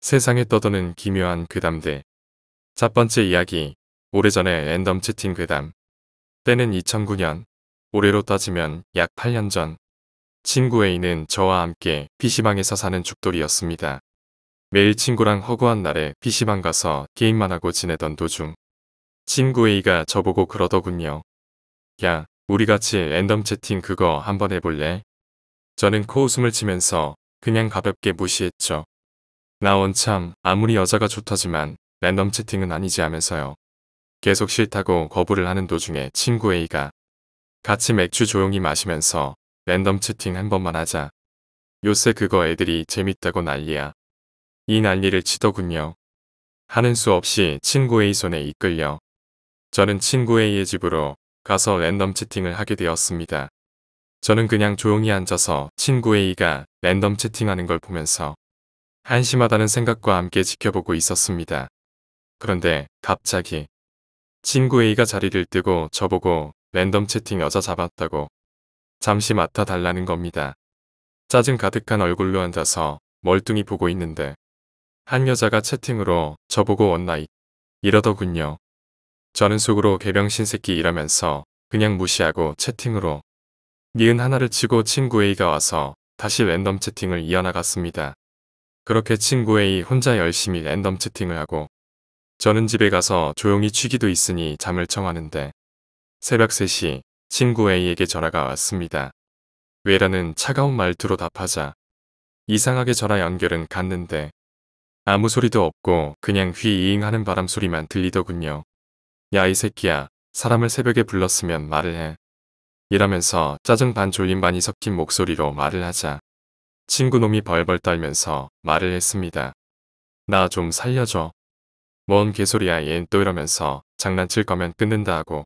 세상에 떠도는 기묘한 괴담들. 첫 번째 이야기. 오래전에 랜덤 채팅 괴담. 때는 2009년. 올해로 따지면 약 8년 전. 친구 A는 저와 함께 PC방에서 사는 죽돌이였습니다. 매일 친구랑 허구한 날에 PC방 가서 게임만 하고 지내던 도중 친구 A가 저보고 그러더군요. 야, 우리 같이 랜덤 채팅 그거 한번 해볼래? 저는 코웃음을 치면서 그냥 가볍게 무시했죠. 나 원참 아무리 여자가 좋다지만 랜덤 채팅은 아니지 하면서요. 계속 싫다고 거부를 하는 도중에 친구 A가 같이 맥주 조용히 마시면서 랜덤 채팅 한 번만 하자. 요새 그거 애들이 재밌다고 난리야. 이 난리를 치더군요. 하는 수 없이 친구 A 손에 이끌려 저는 친구 A의 집으로 가서 랜덤 채팅을 하게 되었습니다. 저는 그냥 조용히 앉아서 친구 A가 랜덤 채팅하는 걸 보면서 한심하다는 생각과 함께 지켜보고 있었습니다. 그런데 갑자기 친구 A가 자리를 뜨고 저보고 랜덤 채팅 여자 잡았다고 잠시 맡아달라는 겁니다. 짜증 가득한 얼굴로 앉아서 멀뚱히 보고 있는데 한 여자가 채팅으로 저보고 원나잇 이러더군요. 저는 속으로 개병신 새끼 이러면서 그냥 무시하고 채팅으로 니은 하나를 치고 친구 A가 와서 다시 랜덤 채팅을 이어나갔습니다. 그렇게 친구 A 혼자 열심히 랜덤 채팅을 하고 저는 집에 가서 조용히 쉬기도 있으니 잠을 청하는데 새벽 3시 친구 A에게 전화가 왔습니다. 왜라는 차가운 말투로 답하자 이상하게 전화 연결은 갔는데 아무 소리도 없고 그냥 휘잉 하는 바람 소리만 들리더군요. 야 이 새끼야, 사람을 새벽에 불렀으면 말을 해. 이러면서 짜증 반 졸림 반이 섞인 목소리로 말을 하자 친구놈이 벌벌 떨면서 말을 했습니다. 나 좀 살려줘. 뭔 개소리야 얜 또 이러면서 장난칠 거면 끊는다 하고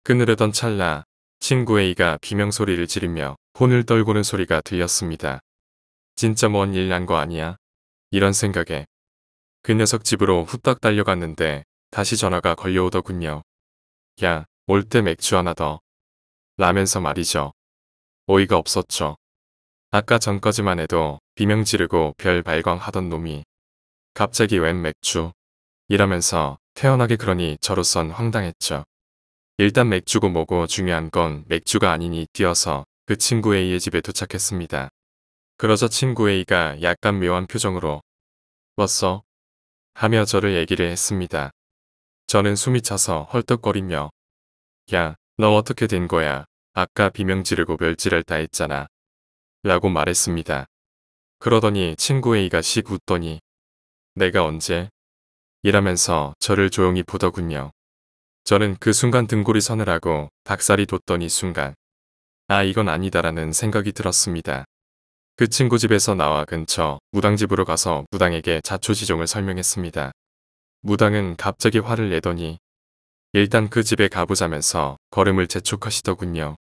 끊으려던 찰나 친구 A가 비명소리를 지르며 혼을 떨구는 소리가 들렸습니다. 진짜 뭔 일 난 거 아니야? 이런 생각에 그 녀석 집으로 후딱 달려갔는데 다시 전화가 걸려오더군요. 야, 올 때 맥주 하나 더. 라면서 말이죠. 어이가 없었죠. 아까 전까지만 해도 비명 지르고 별 발광하던 놈이 갑자기 웬 맥주? 이러면서 태연하게 그러니 저로선 황당했죠. 일단 맥주고 뭐고 중요한 건 맥주가 아니니 뛰어서 그 친구 A의 집에 도착했습니다. 그러자 친구 A가 약간 묘한 표정으로 왔어? 하며 저를 얘기를 했습니다. 저는 숨이 차서 헐떡거리며 야, 너 어떻게 된 거야? 아까 비명 지르고 멸질을 다 했잖아. 라고 말했습니다. 그러더니 친구 A가 씩 웃더니 내가 언제? 이라면서 저를 조용히 보더군요. 저는 그 순간 등골이 서늘하고 닭살이 돋더니 순간 아 이건 아니다라는 생각이 들었습니다. 그 친구 집에서 나와 근처 무당집으로 가서 무당에게 자초지종을 설명했습니다. 무당은 갑자기 화를 내더니 일단 그 집에 가보자면서 걸음을 재촉하시더군요.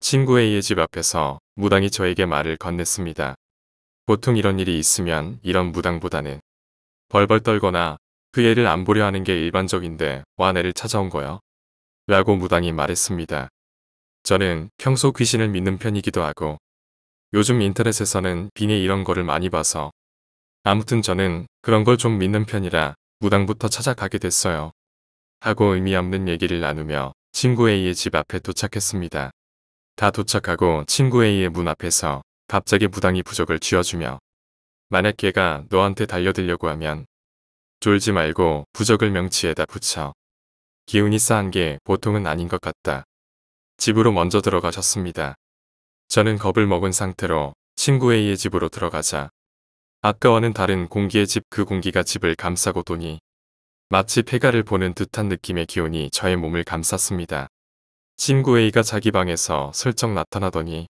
친구 A의 집 앞에서 무당이 저에게 말을 건넸습니다. 보통 이런 일이 있으면 이런 무당보다는 벌벌 떨거나 그 애를 안 보려 하는 게 일반적인데 와 애를 찾아온 거야? 라고 무당이 말했습니다. 저는 평소 귀신을 믿는 편이기도 하고 요즘 인터넷에서는 빙의 이런 거를 많이 봐서 아무튼 저는 그런 걸 좀 믿는 편이라 무당부터 찾아가게 됐어요. 하고 의미 없는 얘기를 나누며 친구 A의 집 앞에 도착했습니다. 다 도착하고 친구 A의 문 앞에서 갑자기 무당이 부적을 쥐어주며 만약 걔가 너한테 달려들려고 하면 졸지 말고 부적을 명치에다 붙여. 기운이 싸한 게 보통은 아닌 것 같다. 집으로 먼저 들어가셨습니다. 저는 겁을 먹은 상태로 친구 A의 집으로 들어가자 아까와는 다른 공기의 집 그 공기가 집을 감싸고 도니 마치 폐가를 보는 듯한 느낌의 기운이 저의 몸을 감쌌습니다. 친구 A가 자기 방에서 슬쩍 나타나더니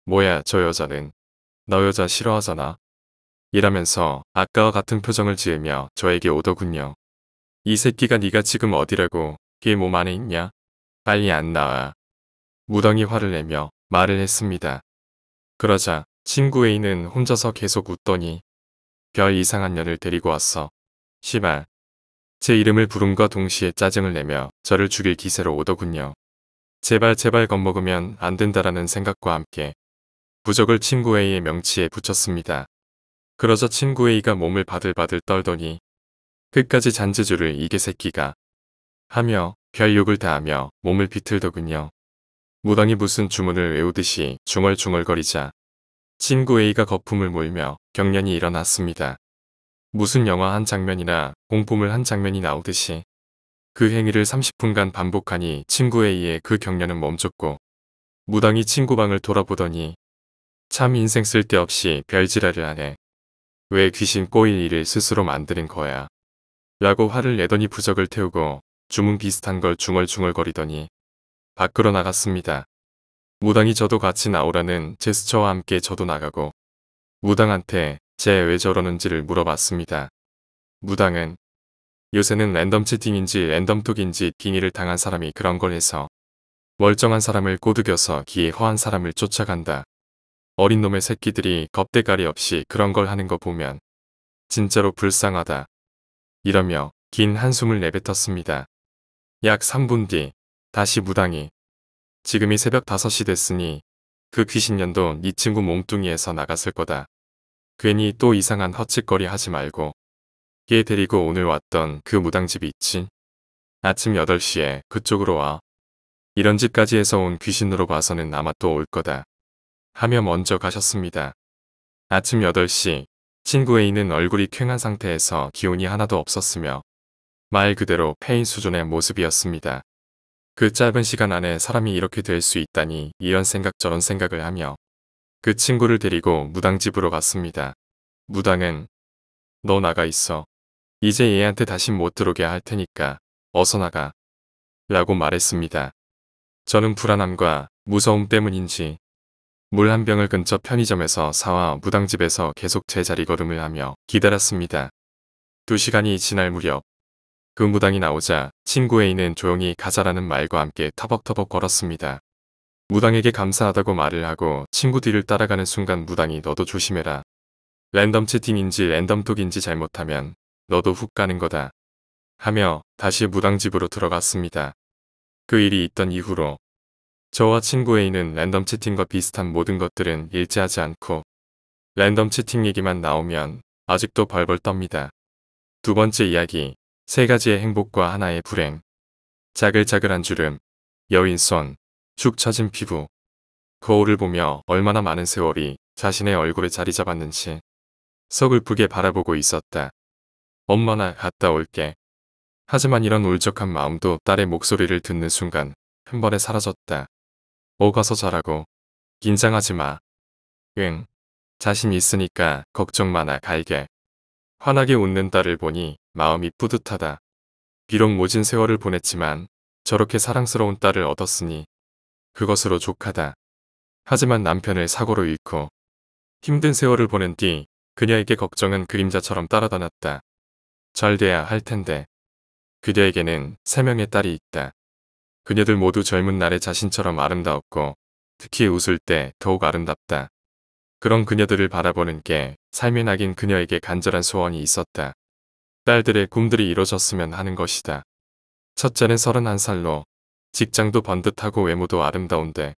뭐야 저 여자는 너 여자 싫어하잖아. 이라면서 아까와 같은 표정을 지으며 저에게 오더군요. 이 새끼가 네가 지금 어디라고 걔 몸 안에 있냐? 빨리 안 나와. 무당이 화를 내며 말을 했습니다. 그러자 친구 A는 혼자서 계속 웃더니 별 이상한 년을 데리고 왔어. 시발. 제 이름을 부름과 동시에 짜증을 내며 저를 죽일 기세로 오더군요. 제발 겁먹으면 안 된다라는 생각과 함께 부적을 친구 A의 명치에 붙였습니다. 그러자 친구 A가 몸을 바들바들 떨더니 끝까지 잔재주를 이게 새끼가 하며 별 욕을 다 하며 몸을 비틀더군요. 무당이 무슨 주문을 외우듯이 중얼중얼거리자 친구 A가 거품을 물며 경련이 일어났습니다. 무슨 영화 한 장면이나 공포물 한 장면이 나오듯이 그 행위를 30분간 반복하니 친구 A의 그 경련은 멈췄고 무당이 친구 방을 돌아보더니 참 인생 쓸데없이 별지랄을 하네. 왜 귀신 꼬일 일을 스스로 만드는 거야. 라고 화를 내더니 부적을 태우고 주문 비슷한 걸 중얼중얼거리더니 밖으로 나갔습니다. 무당이 저도 같이 나오라는 제스처와 함께 저도 나가고 무당한테 쟤 왜 저러는지를 물어봤습니다. 무당은 요새는 랜덤 채팅인지 랜덤톡인지 빙의를 당한 사람이 그런 걸 해서 멀쩡한 사람을 꼬드겨서 기에 허한 사람을 쫓아간다. 어린 놈의 새끼들이 겁대가리 없이 그런 걸 하는 거 보면 진짜로 불쌍하다. 이러며 긴 한숨을 내뱉었습니다. 약 3분 뒤 다시 무당이 지금이 새벽 5시 됐으니 그 귀신년도 네 친구 몽뚱이에서 나갔을 거다. 괜히 또 이상한 헛짓거리 하지 말고 얘 데리고 오늘 왔던 그 무당집 있지? 아침 8시에 그쪽으로 와. 이런 집까지 해서 온 귀신으로 봐서는 아마 또 올 거다. 하며 먼저 가셨습니다. 아침 8시 친구 A는 얼굴이 퀭한 상태에서 기운이 하나도 없었으며 말 그대로 폐인 수준의 모습이었습니다. 그 짧은 시간 안에 사람이 이렇게 될 수 있다니 이런 생각 저런 생각을 하며 그 친구를 데리고 무당집으로 갔습니다. 무당은 너 나가 있어. 이제 얘한테 다시 못 들어오게 할 테니까 어서 나가. 라고 말했습니다. 저는 불안함과 무서움 때문인지 물 한 병을 근처 편의점에서 사와 무당집에서 계속 제자리 걸음을 하며 기다렸습니다. 2시간이 지날 무렵 그 무당이 나오자 친구 A는 조용히 가자라는 말과 함께 터벅터벅 걸었습니다. 무당에게 감사하다고 말을 하고 친구 뒤를 따라가는 순간 무당이 너도 조심해라. 랜덤 채팅인지 랜덤톡인지 잘못하면 너도 훅 가는 거다. 하며 다시 무당집으로 들어갔습니다. 그 일이 있던 이후로 저와 친구 A는 랜덤 채팅과 비슷한 모든 것들은 일치하지 않고 랜덤 채팅 얘기만 나오면 아직도 벌벌 떱니다. 두 번째 이야기, 3가지의 행복과 하나의 불행. 자글자글한 주름, 여인 손, 축 처진 피부. 거울을 보며 얼마나 많은 세월이 자신의 얼굴에 자리 잡았는지 서글프게 바라보고 있었다. 엄마나 갔다 올게. 하지만 이런 울적한 마음도 딸의 목소리를 듣는 순간 한 번에 사라졌다. 가서 자라고. 긴장하지 마. 응. 자신 있으니까 걱정 마나 갈게. 환하게 웃는 딸을 보니 마음이 뿌듯하다. 비록 모진 세월을 보냈지만 저렇게 사랑스러운 딸을 얻었으니 그것으로 족하다. 하지만 남편을 사고로 잃고 힘든 세월을 보낸 뒤 그녀에게 걱정은 그림자처럼 따라다녔다. 잘 돼야 할 텐데. 그녀에게는 3명의 딸이 있다. 그녀들 모두 젊은 날의 자신처럼 아름다웠고 특히 웃을 때 더욱 아름답다. 그런 그녀들을 바라보는 게 삶의 낙인 그녀에게 간절한 소원이 있었다. 딸들의 꿈들이 이루어졌으면 하는 것이다. 첫째는 31살로 직장도 번듯하고 외모도 아름다운데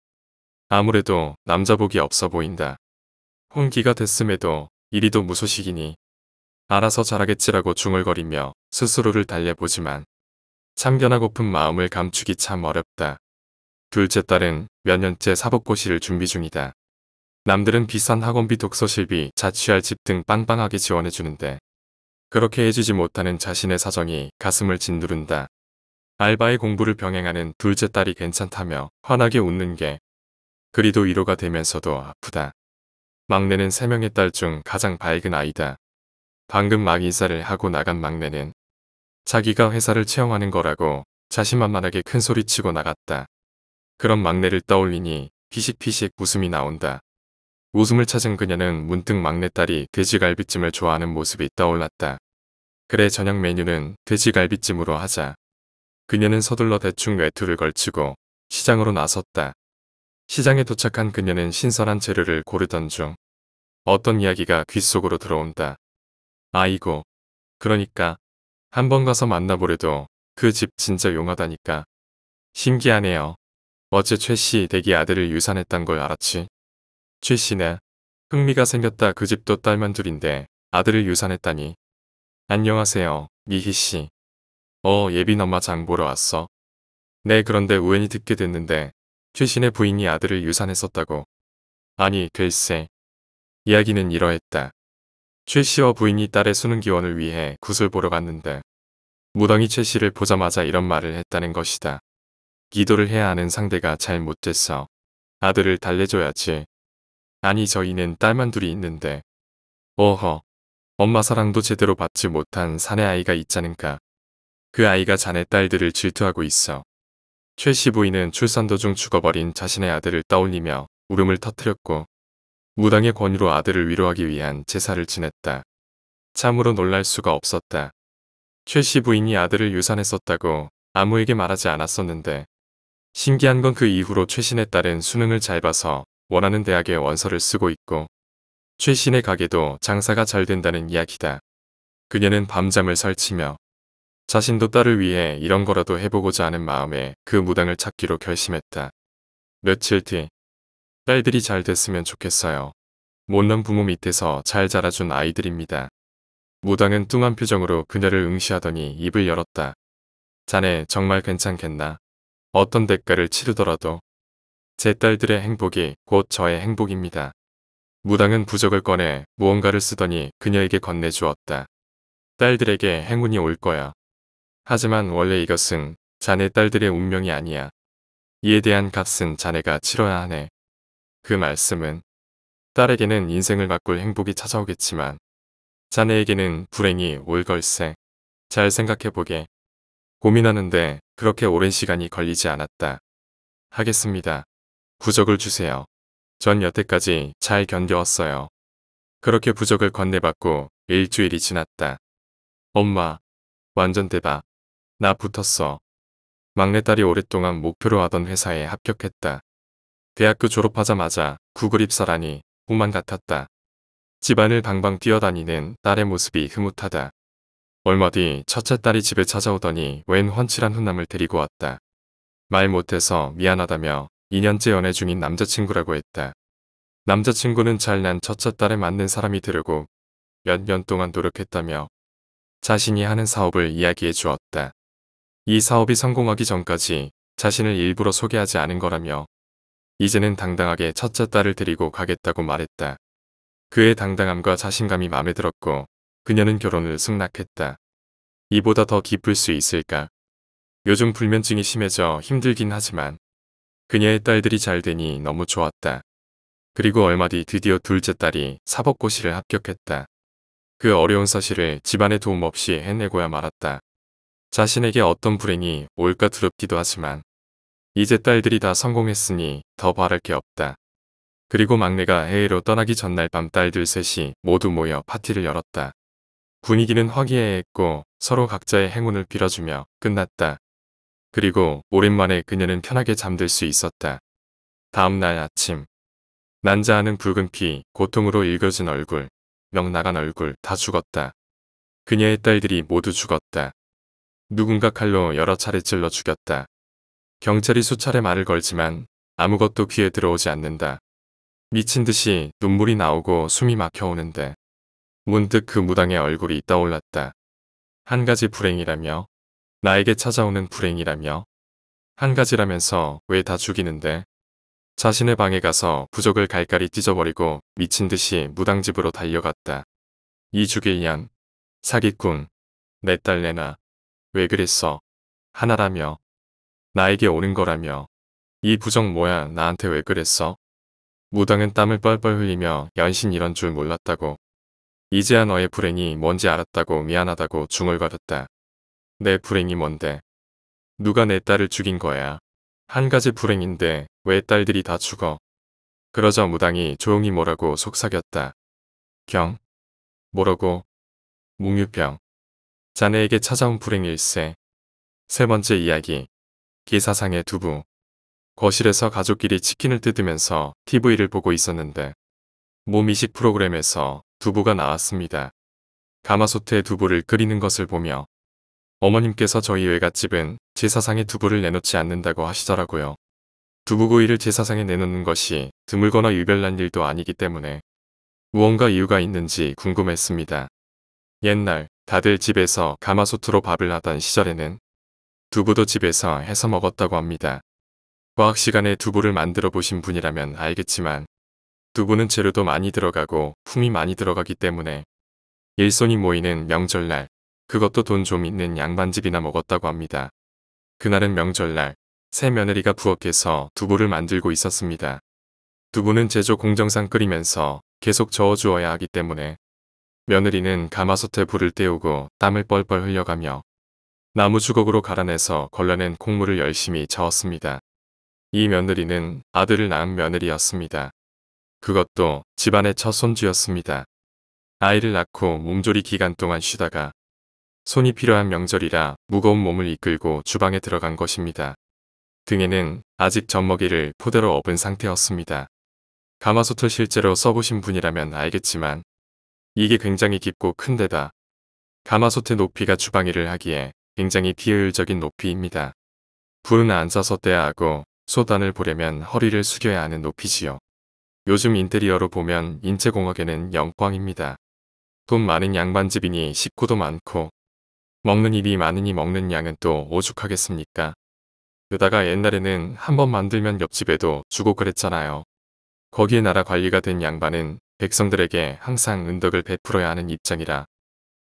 아무래도 남자복이 없어 보인다. 혼기가 됐음에도 이리도 무소식이니 알아서 잘하겠지라고 중얼거리며 스스로를 달래보지만 참견하고픈 마음을 감추기 참 어렵다. 둘째 딸은 몇 년째 사법고시를 준비 중이다. 남들은 비싼 학원비, 독서실비, 자취할 집 등 빵빵하게 지원해주는데 그렇게 해주지 못하는 자신의 사정이 가슴을 짓누른다. 알바의 공부를 병행하는 둘째 딸이 괜찮다며 환하게 웃는 게 그리도 위로가 되면서도 아프다. 막내는 3명의 딸 중 가장 밝은 아이다. 방금 막 인사를 하고 나간 막내는 자기가 회사를 채용하는 거라고 자신만만하게 큰소리치고 나갔다. 그런 막내를 떠올리니 피식피식 웃음이 나온다. 웃음을 찾은 그녀는 문득 막내딸이 돼지갈비찜을 좋아하는 모습이 떠올랐다. 그래, 저녁 메뉴는 돼지갈비찜으로 하자. 그녀는 서둘러 대충 외투를 걸치고 시장으로 나섰다. 시장에 도착한 그녀는 신선한 재료를 고르던 중 어떤 이야기가 귓속으로 들어온다. 아이고, 그러니까 한번 가서 만나보래도 그 집 진짜 용하다니까. 신기하네요. 어제 최씨 댁이 아들을 유산했단 걸 알았지. 최씨네. 흥미가 생겼다. 그 집도 딸만 둘인데 아들을 유산했다니. 안녕하세요, 미희씨. 예빈 엄마 장 보러 왔어. 네, 그런데 우연히 듣게 됐는데 최신의 부인이 아들을 유산했었다고. 아니, 글쎄. 이야기는 이러했다. 최 씨와 부인이 딸의 수능 기원을 위해 굿을 보러 갔는데 무당이 최 씨를 보자마자 이런 말을 했다는 것이다. 기도를 해야 하는 상대가 잘 못됐어. 아들을 달래줘야지. 아니, 저희는 딸만 둘이 있는데. 어허. 엄마 사랑도 제대로 받지 못한 사내 아이가 있자는가. 그 아이가 자네 딸들을 질투하고 있어. 최 씨 부인은 출산 도중 죽어버린 자신의 아들을 떠올리며 울음을 터뜨렸고 무당의 권유로 아들을 위로하기 위한 제사를 지냈다. 참으로 놀랄 수가 없었다. 최 씨 부인이 아들을 유산했었다고 아무에게 말하지 않았었는데 신기한 건 그 이후로 최신의 딸은 수능을 잘 봐서 원하는 대학에 원서를 쓰고 있고 최신의 가게도 장사가 잘 된다는 이야기다. 그녀는 밤잠을 설치며 자신도 딸을 위해 이런 거라도 해보고자 하는 마음에 그 무당을 찾기로 결심했다. 며칠 뒤 딸들이 잘 됐으면 좋겠어요. 못난 부모 밑에서 잘 자라준 아이들입니다. 무당은 뚱한 표정으로 그녀를 응시하더니 입을 열었다. 자네 정말 괜찮겠나? 어떤 대가를 치르더라도 제 딸들의 행복이 곧 저의 행복입니다. 무당은 부적을 꺼내 무언가를 쓰더니 그녀에게 건네주었다. 딸들에게 행운이 올 거야. 하지만 원래 이것은 자네 딸들의 운명이 아니야. 이에 대한 값은 자네가 치러야 하네. 그 말씀은 딸에게는 인생을 바꿀 행복이 찾아오겠지만 자네에게는 불행이 올 걸세. 잘 생각해보게. 고민하는데 그렇게 오랜 시간이 걸리지 않았다. 하겠습니다. 부적을 주세요. 전 여태까지 잘 견뎌왔어요. 그렇게 부적을 건네받고 일주일이 지났다. 엄마, 완전 대박. 나 붙었어. 막내딸이 오랫동안 목표로 하던 회사에 합격했다. 대학교 졸업하자마자 구글 입사라니 꿈만 같았다. 집안을 방방 뛰어다니는 딸의 모습이 흐뭇하다. 얼마 뒤 첫째 딸이 집에 찾아오더니 웬 훤칠한 훈남을 데리고 왔다. 말 못해서 미안하다며 2년째 연애 중인 남자친구라고 했다. 남자친구는 잘난 첫째 딸에 맞는 사람이 되려고 몇 년 동안 노력했다며 자신이 하는 사업을 이야기해 주었다. 이 사업이 성공하기 전까지 자신을 일부러 소개하지 않은 거라며 이제는 당당하게 첫째 딸을 데리고 가겠다고 말했다. 그의 당당함과 자신감이 마음에 들었고 그녀는 결혼을 승낙했다. 이보다 더 기쁠 수 있을까? 요즘 불면증이 심해져 힘들긴 하지만 그녀의 딸들이 잘 되니 너무 좋았다. 그리고 얼마 뒤 드디어 둘째 딸이 사법고시를 합격했다. 그 어려운 사실을 집안의 도움 없이 해내고야 말았다. 자신에게 어떤 불행이 올까 두렵기도 하지만 이제 딸들이 다 성공했으니 더 바랄 게 없다. 그리고 막내가 해외로 떠나기 전날 밤 딸들 셋이 모두 모여 파티를 열었다. 분위기는 화기애애했고 서로 각자의 행운을 빌어주며 끝났다. 그리고 오랜만에 그녀는 편하게 잠들 수 있었다. 다음 날 아침 난자하는 붉은 피, 고통으로 일겨진 얼굴, 명 나간 얼굴 다 죽었다. 그녀의 딸들이 모두 죽었다. 누군가 칼로 여러 차례 찔러 죽였다. 경찰이 수차례 말을 걸지만 아무것도 귀에 들어오지 않는다. 미친 듯이 눈물이 나오고 숨이 막혀오는데 문득 그 무당의 얼굴이 떠올랐다. 한 가지 불행이라며? 나에게 찾아오는 불행이라며? 한 가지라면서 왜 다 죽이는데? 자신의 방에 가서 부적을 갈갈이 찢어버리고 미친 듯이 무당집으로 달려갔다. 이 죽일 년, 사기꾼, 내 딸 내놔. 왜 그랬어? 하나라며. 나에게 오는 거라며. 이 부적 뭐야, 나한테 왜 그랬어? 무당은 땀을 뻘뻘 흘리며 연신 이런 줄 몰랐다고. 이제야 너의 불행이 뭔지 알았다고 미안하다고 중얼거렸다. 내 불행이 뭔데? 누가 내 딸을 죽인 거야? 한 가지 불행인데 왜 딸들이 다 죽어? 그러자 무당이 조용히 뭐라고 속삭였다. 경? 뭐라고? 묵유병. 자네에게 찾아온 불행일세. 세 번째 이야기. 기사상의 두부. 거실에서 가족끼리 치킨을 뜯으면서 TV를 보고 있었는데 몸 이식 프로그램에서 두부가 나왔습니다. 가마솥에 두부를 끓이는 것을 보며 어머님께서 저희 외갓집은 제사상에 두부를 내놓지 않는다고 하시더라고요. 두부구이를 제사상에 내놓는 것이 드물거나 유별난 일도 아니기 때문에 무언가 이유가 있는지 궁금했습니다. 옛날 다들 집에서 가마솥으로 밥을 하던 시절에는 두부도 집에서 해서 먹었다고 합니다. 과학 시간에 두부를 만들어 보신 분이라면 알겠지만 두부는 재료도 많이 들어가고 품이 많이 들어가기 때문에 일손이 모이는 명절날, 그것도 돈 좀 있는 양반집이나 먹었다고 합니다. 그날은 명절날, 새 며느리가 부엌에서 두부를 만들고 있었습니다. 두부는 제조 공정상 끓이면서 계속 저어주어야 하기 때문에 며느리는 가마솥에 불을 떼우고 땀을 뻘뻘 흘려가며 나무 주걱으로 갈아내서 걸러낸 콩물을 열심히 저었습니다. 이 며느리는 아들을 낳은 며느리였습니다. 그것도 집안의 첫 손주였습니다. 아이를 낳고 몸조리 기간 동안 쉬다가 손이 필요한 명절이라 무거운 몸을 이끌고 주방에 들어간 것입니다. 등에는 아직 젖먹이를 포대로 업은 상태였습니다. 가마솥을 실제로 써보신 분이라면 알겠지만 이게 굉장히 깊고 큰 데다 가마솥의 높이가 주방 일을 하기에 굉장히 비효율적인 높이입니다. 불은 앉아서 떼야 하고 솥안을 보려면 허리를 숙여야 하는 높이지요. 요즘 인테리어로 보면 인체공학에는 영광입니다. 돈 많은 양반집이니 식구도 많고 먹는 입이 많으니 먹는 양은 또 오죽하겠습니까? 게다가 옛날에는 한번 만들면 옆집에도 주고 그랬잖아요. 거기에 나라 관리가 된 양반은 백성들에게 항상 은덕을 베풀어야 하는 입장이라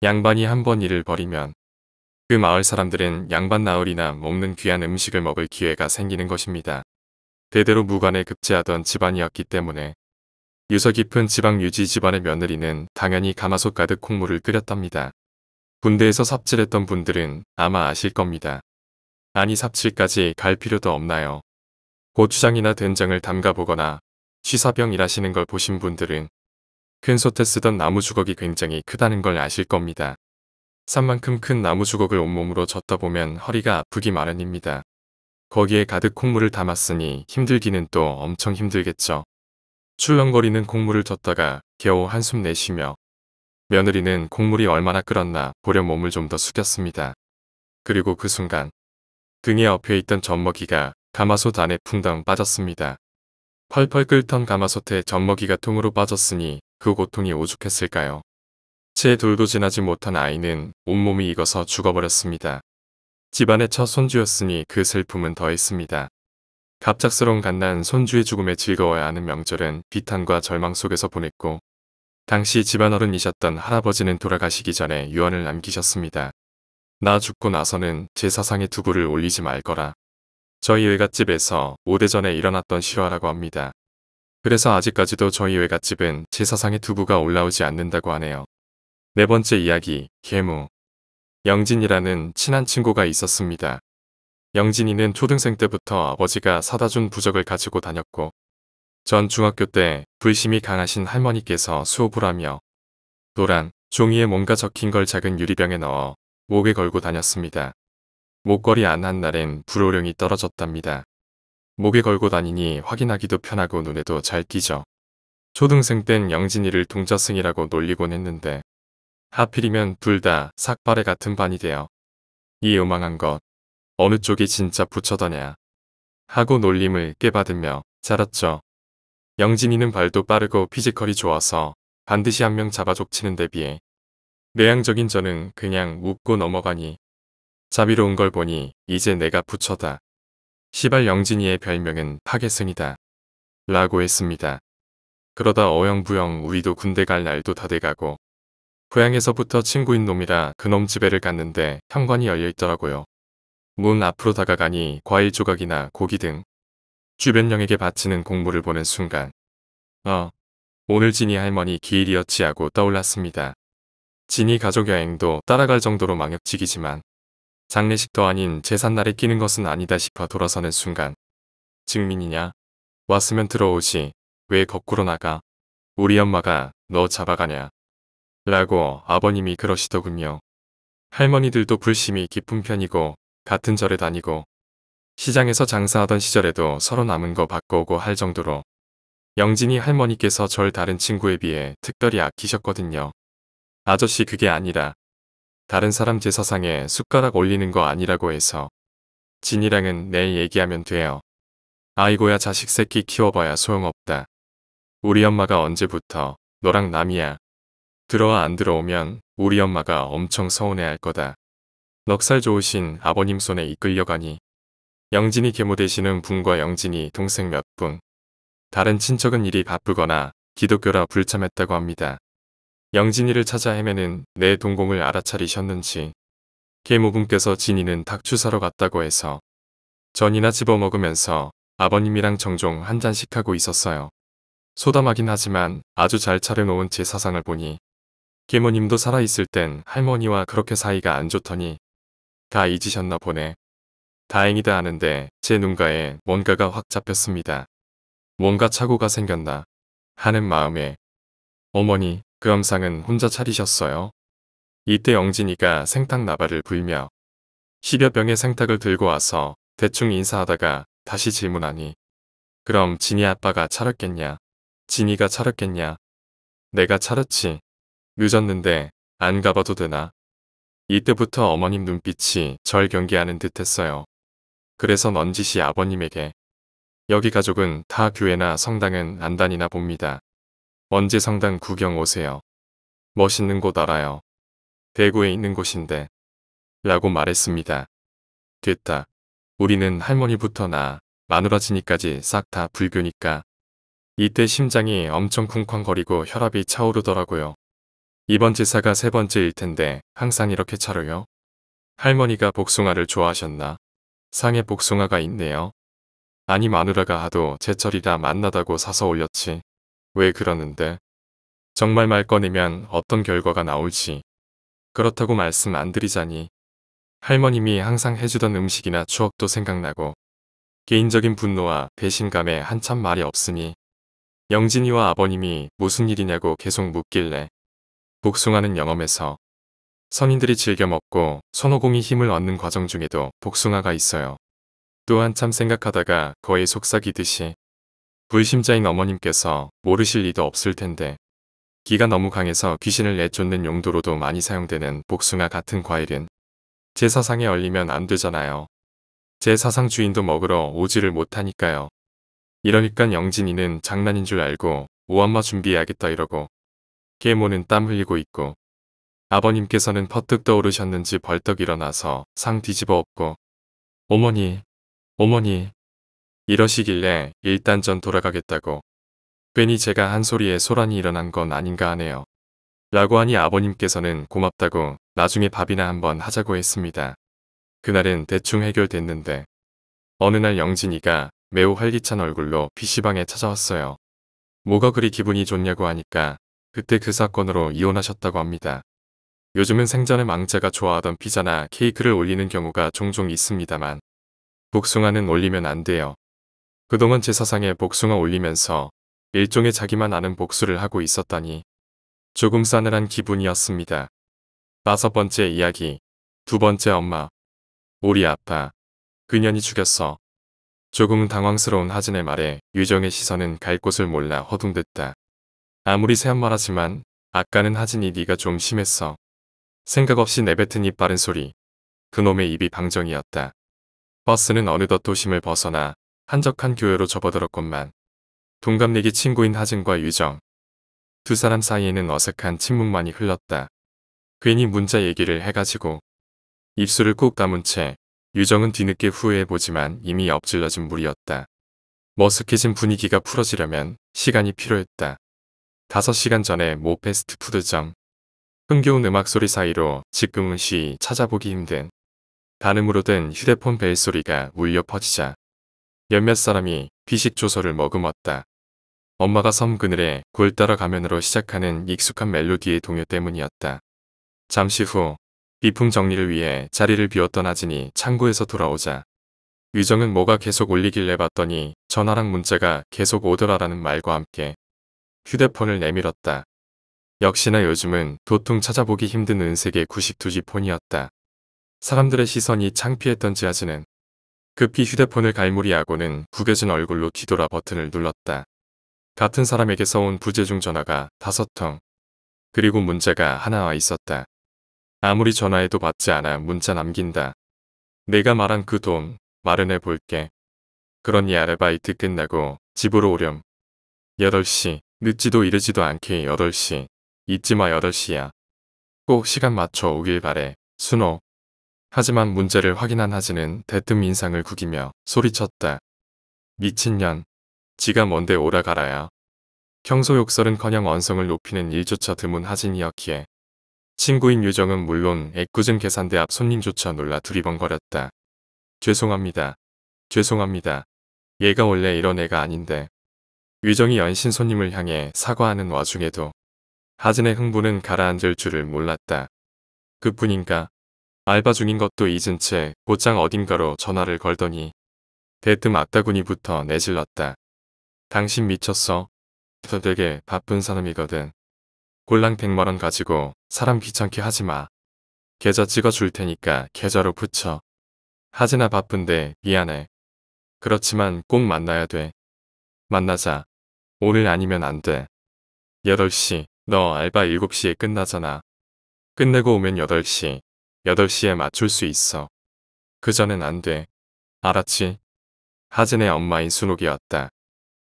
양반이 한번 일을 벌이면 그 마을 사람들은 양반 나흘이나 먹는 귀한 음식을 먹을 기회가 생기는 것입니다. 대대로 무관에 급제하던 집안이었기 때문에 유서 깊은 지방 유지 집안의 며느리는 당연히 가마솥 가득 콩물을 끓였답니다. 군대에서 삽질했던 분들은 아마 아실 겁니다. 아니 삽질까지 갈 필요도 없나요? 고추장이나 된장을 담가보거나 취사병 일하시는 걸 보신 분들은 큰 솥에 쓰던 나무 주걱이 굉장히 크다는 걸 아실 겁니다. 산만큼 큰 나무 주걱을 온몸으로 젓다 보면 허리가 아프기 마련입니다. 거기에 가득 콩물을 담았으니 힘들기는 또 엄청 힘들겠죠. 출렁거리는 콩물을 젓다가 겨우 한숨 내쉬며 며느리는 콩물이 얼마나 끓었나 보려 몸을 좀 더 숙였습니다. 그리고 그 순간 등에 엎여있던 젖먹이가 가마솥 안에 풍덩 빠졌습니다. 펄펄 끓던 가마솥에 젖먹이가 통으로 빠졌으니 그 고통이 오죽했을까요? 채 둘도 지나지 못한 아이는 온몸이 익어서 죽어버렸습니다. 집안의 첫 손주였으니 그 슬픔은 더했습니다. 갑작스러운 갓난 손주의 죽음에 즐거워야 하는 명절은 비탄과 절망 속에서 보냈고 당시 집안어른이셨던 할아버지는 돌아가시기 전에 유언을 남기셨습니다. 나 죽고 나서는 제사상에 두부를 올리지 말거라. 저희 외갓집에서 오래전에 일어났던 실화라고 합니다. 그래서 아직까지도 저희 외갓집은 제사상에 두부가 올라오지 않는다고 하네요. 네 번째 이야기, 계무. 영진이라는 친한 친구가 있었습니다. 영진이는 초등생 때부터 아버지가 사다 준 부적을 가지고 다녔고 전 중학교 때 불심이 강하신 할머니께서 수업을 하며 노란 종이에 뭔가 적힌 걸 작은 유리병에 넣어 목에 걸고 다녔습니다. 목걸이 안 한 날엔 불호령이 떨어졌답니다. 목에 걸고 다니니 확인하기도 편하고 눈에도 잘 띄죠. 초등생 땐 영진이를 동자승이라고 놀리곤 했는데 하필이면 둘 다 삭발에 같은 반이 되어 이 요망한 것 어느 쪽이 진짜 부처더냐 하고 놀림을 깨받으며 자랐죠. 영진이는 발도 빠르고 피지컬이 좋아서 반드시 한 명 잡아 족치는 데 비해 내향적인 저는 그냥 웃고 넘어가니 자비로운 걸 보니 이제 내가 부처다. 시발 영진이의 별명은 파괴승이다. 라고 했습니다. 그러다 어영부영 우리도 군대 갈 날도 다 돼가고 고향에서부터 친구인 놈이라 그놈 집에를 갔는데 현관이 열려있더라고요. 문 앞으로 다가가니 과일 조각이나 고기 등 주변령에게 바치는 공물을 보는 순간 오늘 진이 할머니 기일이었지 하고 떠올랐습니다. 진이 가족 여행도 따라갈 정도로 망역직이지만 장례식도 아닌 제삿날에 끼는 것은 아니다 싶어 돌아서는 순간 증민이냐? 왔으면 들어오지. 왜 거꾸로 나가? 우리 엄마가 너 잡아가냐? 라고 아버님이 그러시더군요. 할머니들도 불심이 깊은 편이고 같은 절에 다니고 시장에서 장사하던 시절에도 서로 남은 거 바꿔오고 할 정도로 영진이 할머니께서 절 다른 친구에 비해 특별히 아끼셨거든요. 아저씨 그게 아니라 다른 사람 제사상에 숟가락 올리는 거 아니라고 해서 진이랑은 내일 얘기하면 돼요. 아이고야 자식 새끼 키워봐야 소용없다. 우리 엄마가 언제부터 너랑 남이야. 들어와 안 들어오면 우리 엄마가 엄청 서운해할 거다. 넉살 좋으신 아버님 손에 이끌려가니 영진이 계모 되시는 분과 영진이 동생 몇 분, 다른 친척은 일이 바쁘거나 기독교라 불참했다고 합니다. 영진이를 찾아 헤매는 내 동공을 알아차리셨는지 계모분께서 진이는 닭주 사러 갔다고 해서 전이나 집어먹으면서 아버님이랑 종종 한 잔씩 하고 있었어요. 소담하긴 하지만 아주 잘 차려놓은 제 사상을 보니 계모님도 살아있을 땐 할머니와 그렇게 사이가 안 좋더니 다 잊으셨나 보네. 다행이다 하는데 제 눈가에 뭔가가 확 잡혔습니다. 뭔가 착오가 생겼나 하는 마음에 어머니 그 음상은 혼자 차리셨어요? 이때 영진이가 생탁나발을 불며 10여 병의 생탁을 들고 와서 대충 인사하다가 다시 질문하니 그럼 진이 아빠가 차렸겠냐? 진이가 차렸겠냐? 내가 차렸지. 늦었는데 안 가봐도 되나? 이때부터 어머님 눈빛이 절 경계하는 듯 했어요. 그래서 넌지시 아버님에게 여기 가족은 다 교회나 성당은 안 다니나 봅니다. 언제 성당 구경 오세요. 멋있는 곳 알아요. 대구에 있는 곳인데. 라고 말했습니다. 됐다. 우리는 할머니부터 나 마누라지니까지 싹 다 불교니까. 이때 심장이 엄청 쿵쾅거리고 혈압이 차오르더라고요. 이번 제사가 세 번째일 텐데 항상 이렇게 차려요? 할머니가 복숭아를 좋아하셨나? 상에 복숭아가 있네요. 아니 마누라가 하도 제철이라 맛나다고 사서 올렸지. 왜 그러는데? 정말 말 꺼내면 어떤 결과가 나올지. 그렇다고 말씀 안 드리자니. 할머님이 항상 해주던 음식이나 추억도 생각나고 개인적인 분노와 배신감에 한참 말이 없으니 영진이와 아버님이 무슨 일이냐고 계속 묻길래 복숭아는 영험해서 성인들이 즐겨 먹고 손오공이 힘을 얻는 과정 중에도 복숭아가 있어요. 또 한참 생각하다가 거의 속삭이듯이 불심자인 어머님께서 모르실 리도 없을 텐데 기가 너무 강해서 귀신을 내쫓는 용도로도 많이 사용되는 복숭아 같은 과일은 제 사상에 얼리면 안 되잖아요. 제 사상 주인도 먹으러 오지를 못하니까요. 이러니까 영진이는 장난인 줄 알고 오엄마 준비해야겠다 이러고 계모는 땀 흘리고 있고 아버님께서는 퍼뜩 떠오르셨는지 벌떡 일어나서 상 뒤집어 엎고 어머니 어머니 이러시길래 일단 전 돌아가겠다고 괜히 제가 한 소리에 소란이 일어난 건 아닌가 하네요. 라고 하니 아버님께서는 고맙다고 나중에 밥이나 한번 하자고 했습니다. 그날은 대충 해결됐는데 어느 날 영진이가 매우 활기찬 얼굴로 PC방에 찾아왔어요. 뭐가 그리 기분이 좋냐고 하니까 그때 그 사건으로 이혼하셨다고 합니다. 요즘은 생전에 망자가 좋아하던 피자나 케이크를 올리는 경우가 종종 있습니다만 복숭아는 올리면 안 돼요. 그동안 제 사상에 복숭아 올리면서 일종의 자기만 아는 복수를 하고 있었다니 조금 싸늘한 기분이었습니다. 5번째 이야기. 2번째 엄마. 우리 아빠. 그년이 죽였어. 조금은 당황스러운 하진의 말에 유정의 시선은 갈 곳을 몰라 허둥댔다. 아무리 새엄마라지만 아까는 하진이 네가 좀 심했어. 생각 없이 내뱉은 입 바른 소리. 그놈의 입이 방정이었다. 버스는 어느덧 도심을 벗어나 한적한 교회로 접어들었건만 동갑내기 친구인 하진과 유정. 두 사람 사이에는 어색한 침묵만이 흘렀다. 괜히 문자 얘기를 해가지고 입술을 꾹 다문 채 유정은 뒤늦게 후회해보지만 이미 엎질러진 물이었다. 머쓱해진 분위기가 풀어지려면 시간이 필요했다. 5시간 전에 모 패스트푸드점. 흥겨운 음악소리 사이로 지금은 쉬이 찾아보기 힘든 단음으로 된 휴대폰 벨소리가 울려 퍼지자 몇몇 사람이 비식조소를 머금었다. 엄마가 섬 그늘에 골 따라 가면으로 시작하는 익숙한 멜로디의 동요 때문이었다. 잠시 후 비품 정리를 위해 자리를 비웠던 하진이 창구에서 돌아오자 유정은 뭐가 계속 울리길래 봤더니 전화랑 문자가 계속 오더라라는 말과 함께 휴대폰을 내밀었다. 역시나 요즘은 도통 찾아보기 힘든 은색의 92G 폰이었다. 사람들의 시선이 창피했던지 하진은 급히 휴대폰을 갈무리하고는 구겨진 얼굴로 뒤돌아 버튼을 눌렀다. 같은 사람에게서 온 부재중 전화가 5통. 그리고 문자가 하나 와 있었다. 아무리 전화해도 받지 않아 문자 남긴다. 내가 말한 그 돈 마련해 볼게. 그러니 아르바이트 끝나고 집으로 오렴. 8시. 늦지도 이르지도 않게 8시. 잊지마 8시야. 꼭 시간 맞춰 오길 바래. 순호. 하지만 문제를 확인한 하진은 대뜸 인상을 구기며 소리쳤다. 미친년. 지가 뭔데 오라가라야. 평소 욕설은커녕 언성을 높이는 일조차 드문 하진이었기에 친구인 유정은 물론 애꿎은 계산대 앞 손님조차 놀라 두리번거렸다. 죄송합니다. 죄송합니다. 얘가 원래 이런 애가 아닌데. 유정이 연신 손님을 향해 사과하는 와중에도 하진의 흥분은 가라앉을 줄을 몰랐다. 그뿐인가 알바 중인 것도 잊은 채 곧장 어딘가로 전화를 걸더니 대뜸 악다구니부터 내질렀다. 당신 미쳤어? 저 되게 바쁜 사람이거든. 꼴랑 100만원 가지고 사람 귀찮게 하지마. 계좌 찍어줄 테니까 계좌로 붙여. 하진아 바쁜데 미안해. 그렇지만 꼭 만나야 돼. 만나자. 오늘 아니면 안 돼. 8시. 너 알바 7시에 끝나잖아. 끝내고 오면 8시. 8시에 맞출 수 있어. 그전엔 안 돼. 알았지? 하진의 엄마인 순옥이었다.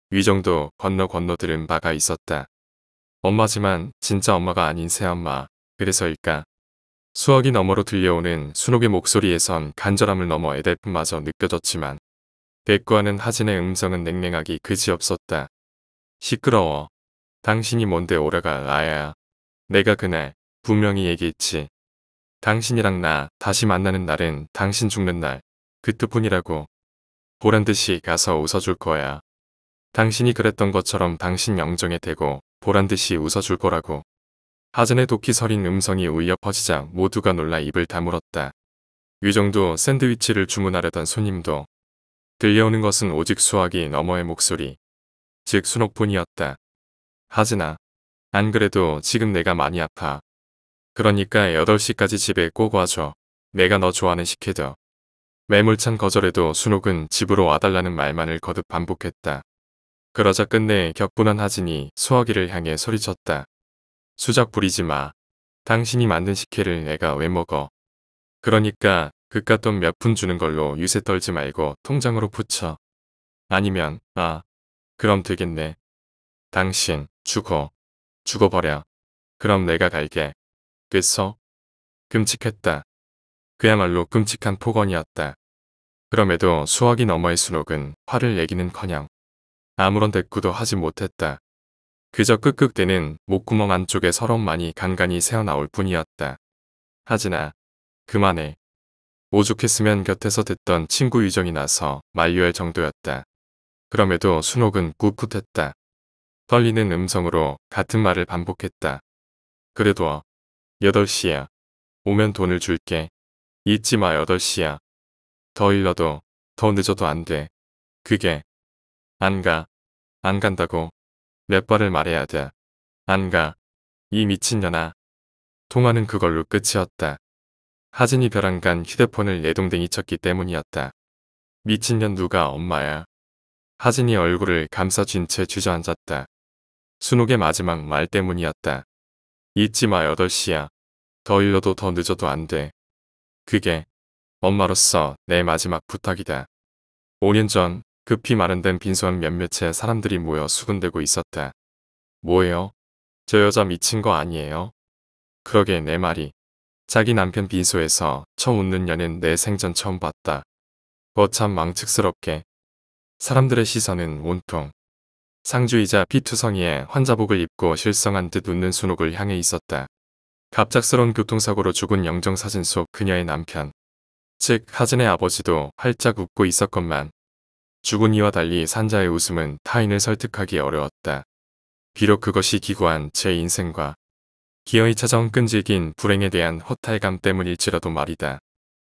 위정도 건너 들은 바가 있었다. 엄마지만 진짜 엄마가 아닌 새엄마. 그래서일까? 수화기 너머로 들려오는 순옥의 목소리에선 간절함을 넘어 애달픔마저 느껴졌지만 대꾸하는 하진의 음성은 냉랭하기 그지없었다. 시끄러워. 당신이 뭔데 오라가 아야. 내가 그날 분명히 얘기했지. 당신이랑 나 다시 만나는 날은 당신 죽는 날. 그 뜻뿐이라고. 보란듯이 가서 웃어줄 거야. 당신이 그랬던 것처럼 당신 영정에 대고 보란듯이 웃어줄 거라고. 하진의 독히 서린 음성이 울려 퍼지자 모두가 놀라 입을 다물었다. 유정도 샌드위치를 주문하려던 손님도 들려오는 것은 오직 수화기 너머의 목소리. 즉 순옥뿐이었다. 하진아. 안 그래도 지금 내가 많이 아파. 그러니까 8시까지 집에 꼭 와줘. 내가 너 좋아하는 식혜도. 매몰찬 거절에도 순옥은 집으로 와달라는 말만을 거듭 반복했다. 그러자 끝내 격분한 하진이 수화기를 향해 소리쳤다. 수작 부리지 마. 당신이 만든 식혜를 내가 왜 먹어. 그러니까 그깟 돈 몇 푼 주는 걸로 유세 떨지 말고 통장으로 붙여. 아니면 그럼 되겠네. 당신 죽어버려. 그럼 내가 갈게. 됐어? 끔찍했다. 그야말로 끔찍한 폭언이었다. 그럼에도 수화기 너머의 순옥은 화를 내기는커녕 아무런 대꾸도 하지 못했다. 그저 끄끄대는 목구멍 안쪽에 서러움만이 간간히 새어나올 뿐이었다. 하진아. 그만해. 오죽했으면 곁에서 듣던 친구 유정이 나서 만류할 정도였다. 그럼에도 순옥은 꿋꿋했다. 떨리는 음성으로 같은 말을 반복했다. 그래도 8시야. 오면 돈을 줄게. 잊지 마 8시야. 더 일러도 더 늦어도 안 돼. 그게 안 가. 안 간다고. 몇 발을 말해야 돼. 안 가. 이 미친년아. 통화는 그걸로 끝이었다. 하진이 벼랑간 휴대폰을 내동댕이 쳤기 때문이었다. 미친년 누가 엄마야. 하진이 얼굴을 감싸쥔 채 주저앉았다. 순옥의 마지막 말 때문이었다. 잊지 마 8시야. 더 일러도 더 늦어도 안 돼. 그게 엄마로서 내 마지막 부탁이다. 5년 전 급히 마련된 빈소원 몇몇의 사람들이 모여 수군대고 있었다. 뭐예요? 저 여자 미친 거 아니에요? 그러게 내 말이. 자기 남편 빈소에서 처 웃는 년은 내 생전 처음 봤다. 거참 망측스럽게. 사람들의 시선은 온통 상주이자 피투성이의 환자복을 입고 실성한 듯 웃는 순옥을 향해 있었다. 갑작스러운 교통사고로 죽은 영정사진 속 그녀의 남편. 즉 하진의 아버지도 활짝 웃고 있었건만 죽은 이와 달리 산자의 웃음은 타인을 설득하기 어려웠다. 비록 그것이 기구한 제 인생과 기어이 찾아온 끈질긴 불행에 대한 허탈감 때문일지라도 말이다.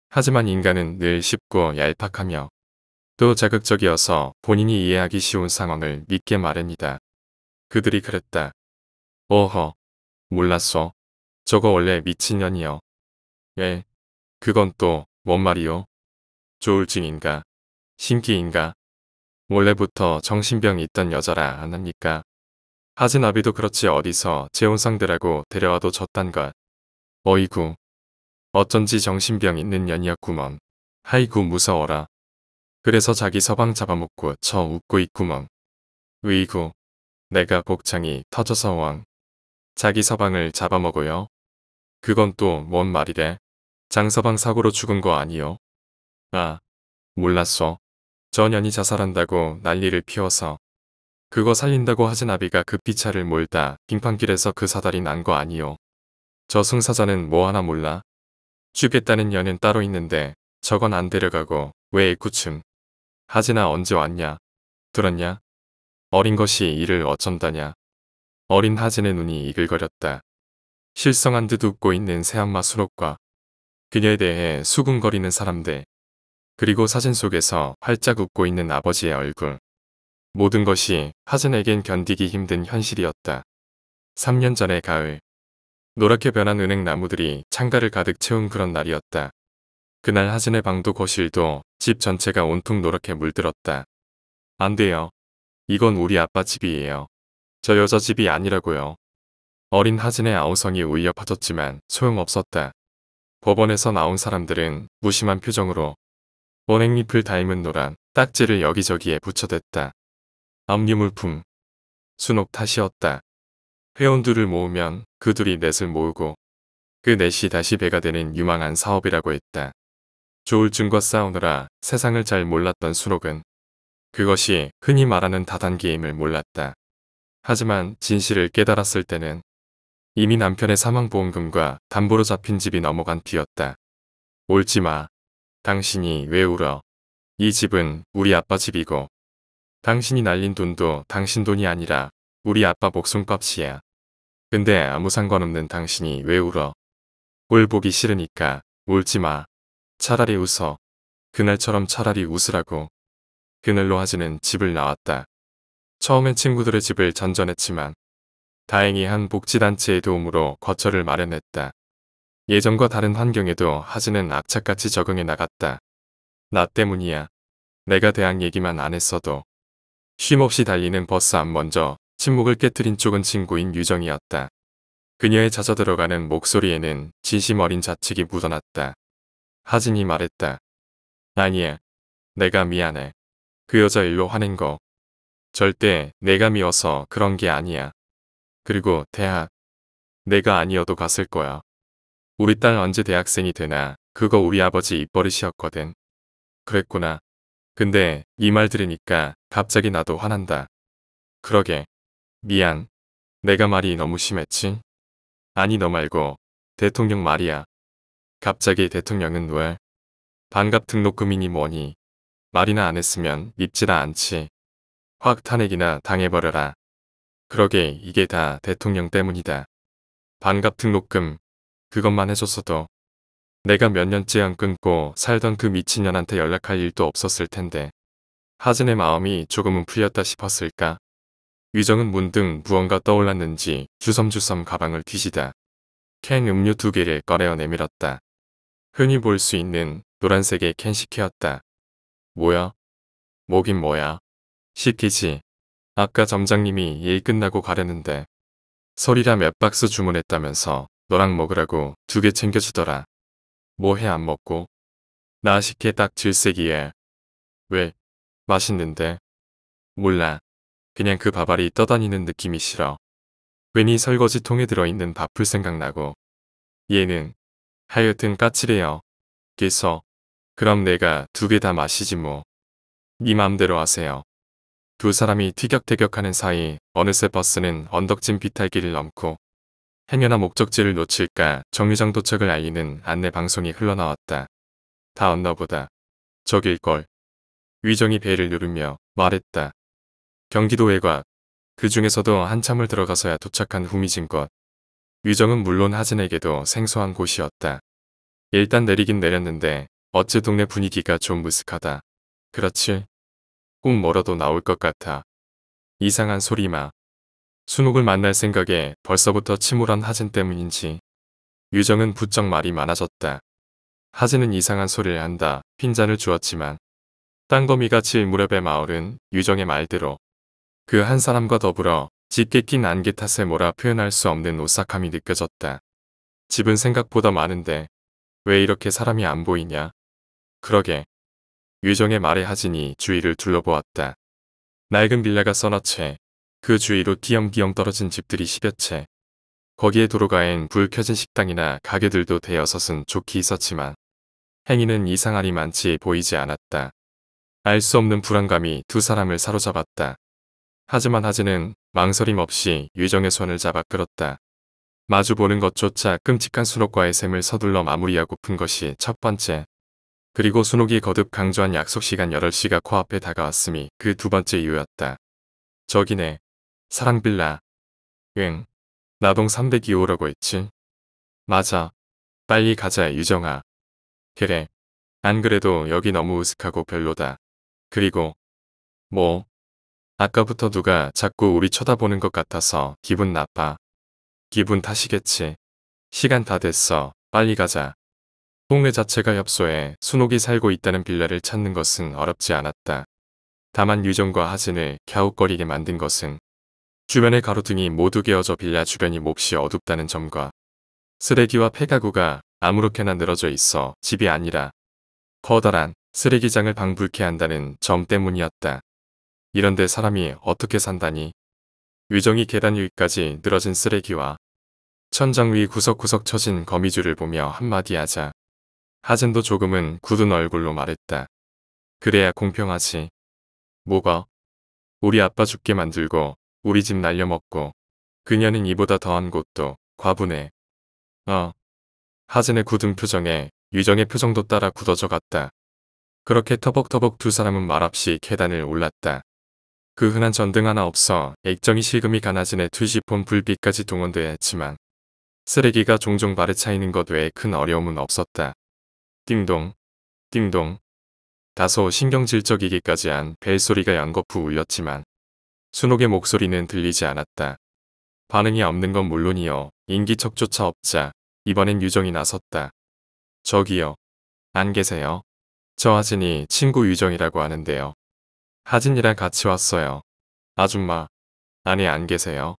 하지만 인간은 늘 쉽고 얄팍하며 또 자극적이어서 본인이 이해하기 쉬운 상황을 믿게 마련이다. 그들이 그랬다. 어허. 몰랐어. 저거 원래 미친년이여. 예. 그건 또 뭔 말이요? 조울증인가? 심기인가? 원래부터 정신병 있던 여자라 안 합니까? 하진 아비도 그렇지 어디서 재혼상들하고 데려와도 졌단 것. 어이구. 어쩐지 정신병 있는 년이었구먼. 하이구 무서워라. 그래서 자기 서방 잡아먹고 저 웃고 있구먼. 으이구. 내가 복창이 터져서 자기 서방을 잡아먹어요. 그건 또 뭔 말이래? 장서방 사고로 죽은 거 아니요? 아, 몰랐어. 저 년이 자살한다고 난리를 피워서 그거 살린다고 하진 아비가 급히 차를 몰다 빙판길에서 그 사달이 난 거 아니요? 저 승사자는 뭐 하나 몰라? 죽겠다는 년은 따로 있는데 저건 안 데려가고 왜 애구춤. 하진아 언제 왔냐? 들었냐? 어린 것이 이를 어쩐다냐? 어린 하진의 눈이 이글거렸다. 실성한 듯 웃고 있는 새엄마 수록과 그녀에 대해 수군거리는 사람들, 그리고 사진 속에서 활짝 웃고 있는 아버지의 얼굴. 모든 것이 하진에겐 견디기 힘든 현실이었다. 3년 전의 가을, 노랗게 변한 은행나무들이 창가를 가득 채운 그런 날이었다. 그날 하진의 방도 거실도 집 전체가 온통 노랗게 물들었다. 안 돼요. 이건 우리 아빠 집이에요. 저 여자 집이 아니라고요. 어린 하진의 아우성이 울려 퍼졌지만 소용없었다. 법원에서 나온 사람들은 무심한 표정으로 원액잎을 닮은 노란 딱지를 여기저기에 붙여댔다. 압류물품. 순옥 탓이었다. 회원들을 모으면 그 둘이 넷을 모으고 그 넷이 다시 배가 되는 유망한 사업이라고 했다. 조울증과 싸우느라 세상을 잘 몰랐던 순옥은 그것이 흔히 말하는 다단계임을 몰랐다. 하지만 진실을 깨달았을 때는 이미 남편의 사망보험금과 담보로 잡힌 집이 넘어간 뒤였다. 울지 마. 당신이 왜 울어? 이 집은 우리 아빠 집이고 당신이 날린 돈도 당신 돈이 아니라 우리 아빠 목숨값이야. 근데 아무 상관없는 당신이 왜 울어? 꼴 보기 싫으니까 울지 마. 차라리 웃어. 그날처럼 차라리 웃으라고. 그날로 하진은 집을 나왔다. 처음엔 친구들의 집을 전전했지만 다행히 한 복지단체의 도움으로 거처를 마련했다. 예전과 다른 환경에도 하진은 악착같이 적응해 나갔다. 나 때문이야. 내가 대학 얘기만 안 했어도 쉼없이 달리는 버스 앞 먼저 침묵을 깨트린 쪽은 친구인 유정이었다. 그녀의 잦아들어가는 목소리에는 진심 어린 자책이 묻어났다. 하진이 말했다. 아니야. 내가 미안해. 그 여자 일로 화낸 거. 절대 내가 미워서 그런 게 아니야. 그리고 대학. 내가 아니어도 갔을 거야. 우리 딸 언제 대학생이 되나 그거 우리 아버지 입버릇이었거든. 그랬구나. 근데 이 말 들으니까 갑자기 나도 화난다. 그러게. 미안. 내가 말이 너무 심했지? 아니 너 말고 대통령 말이야. 갑자기 대통령은 왜? 반갑 등록금이니 뭐니. 말이나 안 했으면 믿지나 않지. 확 탄핵이나 당해버려라. 그러게 이게 다 대통령 때문이다. 반갑 등록금 그것만 해줬어도 내가 몇 년째 안 끊고 살던 그 미친년한테 연락할 일도 없었을 텐데. 하진의 마음이 조금은 풀렸다 싶었을까? 유정은 문득 무언가 떠올랐는지 주섬주섬 가방을 뒤지다 캔 음료 2개를 꺼내어 내밀었다. 흔히 볼 수 있는 노란색의 캔 식혜였다. 뭐야? 뭐긴 뭐야? 식혜지. 아까 점장님이 일 끝나고 가려는데 설이라 몇 박스 주문했다면서 너랑 먹으라고 2개 챙겨주더라. 뭐 해 안 먹고? 나 식혜 딱 질색이에. 왜? 맛있는데? 몰라. 그냥 그 밥알이 떠다니는 느낌이 싫어. 괜히 설거지통에 들어있는 밥풀 생각나고. 얘는 하여튼 까칠해요. 그래서 그럼 내가 2개 다 마시지 뭐. 네 맘대로 하세요. 두 사람이 티격태격하는 사이 어느새 버스는 언덕진 비탈길을 넘고 행여나 목적지를 놓칠까 정류장 도착을 알리는 안내 방송이 흘러나왔다. 다 왔나 보다. 저길걸. 위정이 배를 누르며 말했다. 경기도 외곽. 그 중에서도 한참을 들어가서야 도착한 후미진 곳. 위정은 물론 하진에게도 생소한 곳이었다. 일단 내리긴 내렸는데 어째 동네 분위기가 좀 으슥하다. 그렇지. 꼭 멀어도 나올 것 같아. 이상한 소리마. 순옥을 만날 생각에 벌써부터 침울한 하진 때문인지 유정은 부쩍 말이 많아졌다. 하진은 이상한 소리를 한다 핀잔을 주었지만 땅거미같이 일 무렵의 마을은 유정의 말대로 그 한 사람과 더불어 짙게 낀 안개 탓에 뭐라 표현할 수 없는 오싹함이 느껴졌다. 집은 생각보다 많은데 왜 이렇게 사람이 안 보이냐? 그러게. 유정의 말에 하진이 주위를 둘러보았다. 낡은 빌라가 서너 채, 그 주위로 띄엄띄엄 떨어진 집들이 10여 채. 거기에 도로가엔 불 켜진 식당이나 가게들도 대여섯은 좋게 있었지만 행인은 이상하니 많지 보이지 않았다. 알 수 없는 불안감이 두 사람을 사로잡았다. 하지만 하진은 망설임 없이 유정의 손을 잡아 끌었다. 마주보는 것조차 끔찍한 순옥과의 셈을 서둘러 마무리하고픈 것이 첫 번째. 그리고 순옥이 거듭 강조한 약속시간 8시가 코앞에 다가왔음이 그 두 번째 이유였다. 저기네. 사랑빌라. 응. 나동 302호라고 했지? 맞아. 빨리 가자 유정아. 그래. 안 그래도 여기 너무 으슥하고 별로다. 그리고 뭐? 아까부터 누가 자꾸 우리 쳐다보는 것 같아서 기분 나빠. 기분 탓이겠지. 시간 다 됐어. 빨리 가자. 동네 자체가 협소해 순옥이 살고 있다는 빌라를 찾는 것은 어렵지 않았다. 다만 유정과 하진을 갸웃거리게 만든 것은 주변의 가로등이 모두 개어져 빌라 주변이 몹시 어둡다는 점과 쓰레기와 폐가구가 아무렇게나 늘어져 있어 집이 아니라 커다란 쓰레기장을 방불케 한다는 점 때문이었다. 이런데 사람이 어떻게 산다니. 유정이 계단 위까지 늘어진 쓰레기와 천장 위 구석구석 쳐진 거미줄을 보며 한마디 하자 하진도 조금은 굳은 얼굴로 말했다. 그래야 공평하지. 뭐가? 우리 아빠 죽게 만들고 우리 집 날려먹고 그녀는 이보다 더한 곳도 과분해. 하진의 굳은 표정에 유정의 표정도 따라 굳어져 갔다. 그렇게 터벅터벅 두 사람은 말없이 계단을 올랐다. 그 흔한 전등 하나 없어 액정이 실금이 가나진의 투시폰 불빛까지 동원돼야 했지만 쓰레기가 종종 발에 차이는 것 외에 큰 어려움은 없었다. 띵동, 띵동. 다소 신경질적이기까지 한 벨소리가 연거푸 울렸지만 순옥의 목소리는 들리지 않았다. 반응이 없는 건 물론이요. 인기척조차 없자 이번엔 유정이 나섰다. 저기요. 안 계세요? 저 하진이 친구 유정이라고 하는데요. 하진이랑 같이 왔어요. 아줌마. 안에 안 계세요?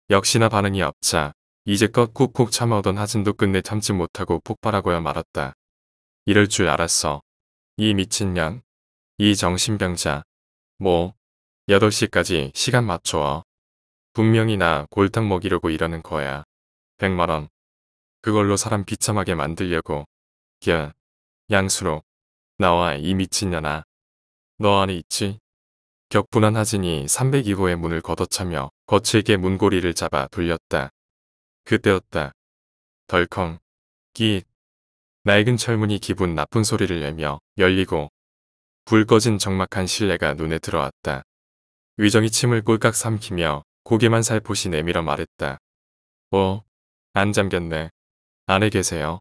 역시나 반응이 없자 이제껏 꾹꾹 참아오던 하진도 끝내 참지 못하고 폭발하고야 말았다. 이럴 줄 알았어. 이 미친년. 이 정신병자. 뭐 8시까지 시간 맞춰. 분명히 나 골탕 먹이려고 이러는 거야. 100만원. 그걸로 사람 비참하게 만들려고. 양수로. 나와 이 미친년아. 너 안에 있지? 격분한 하진이 302호의 문을 걷어차며 거칠게 문고리를 잡아 돌렸다. 그때였다. 덜컹. 끼익. 낡은 철문이 기분 나쁜 소리를 내며 열리고 불 꺼진 적막한 실내가 눈에 들어왔다. 위정이 침을 꼴깍 삼키며 고개만 살포시 내밀어 말했다. 안 잠겼네. 안에 계세요?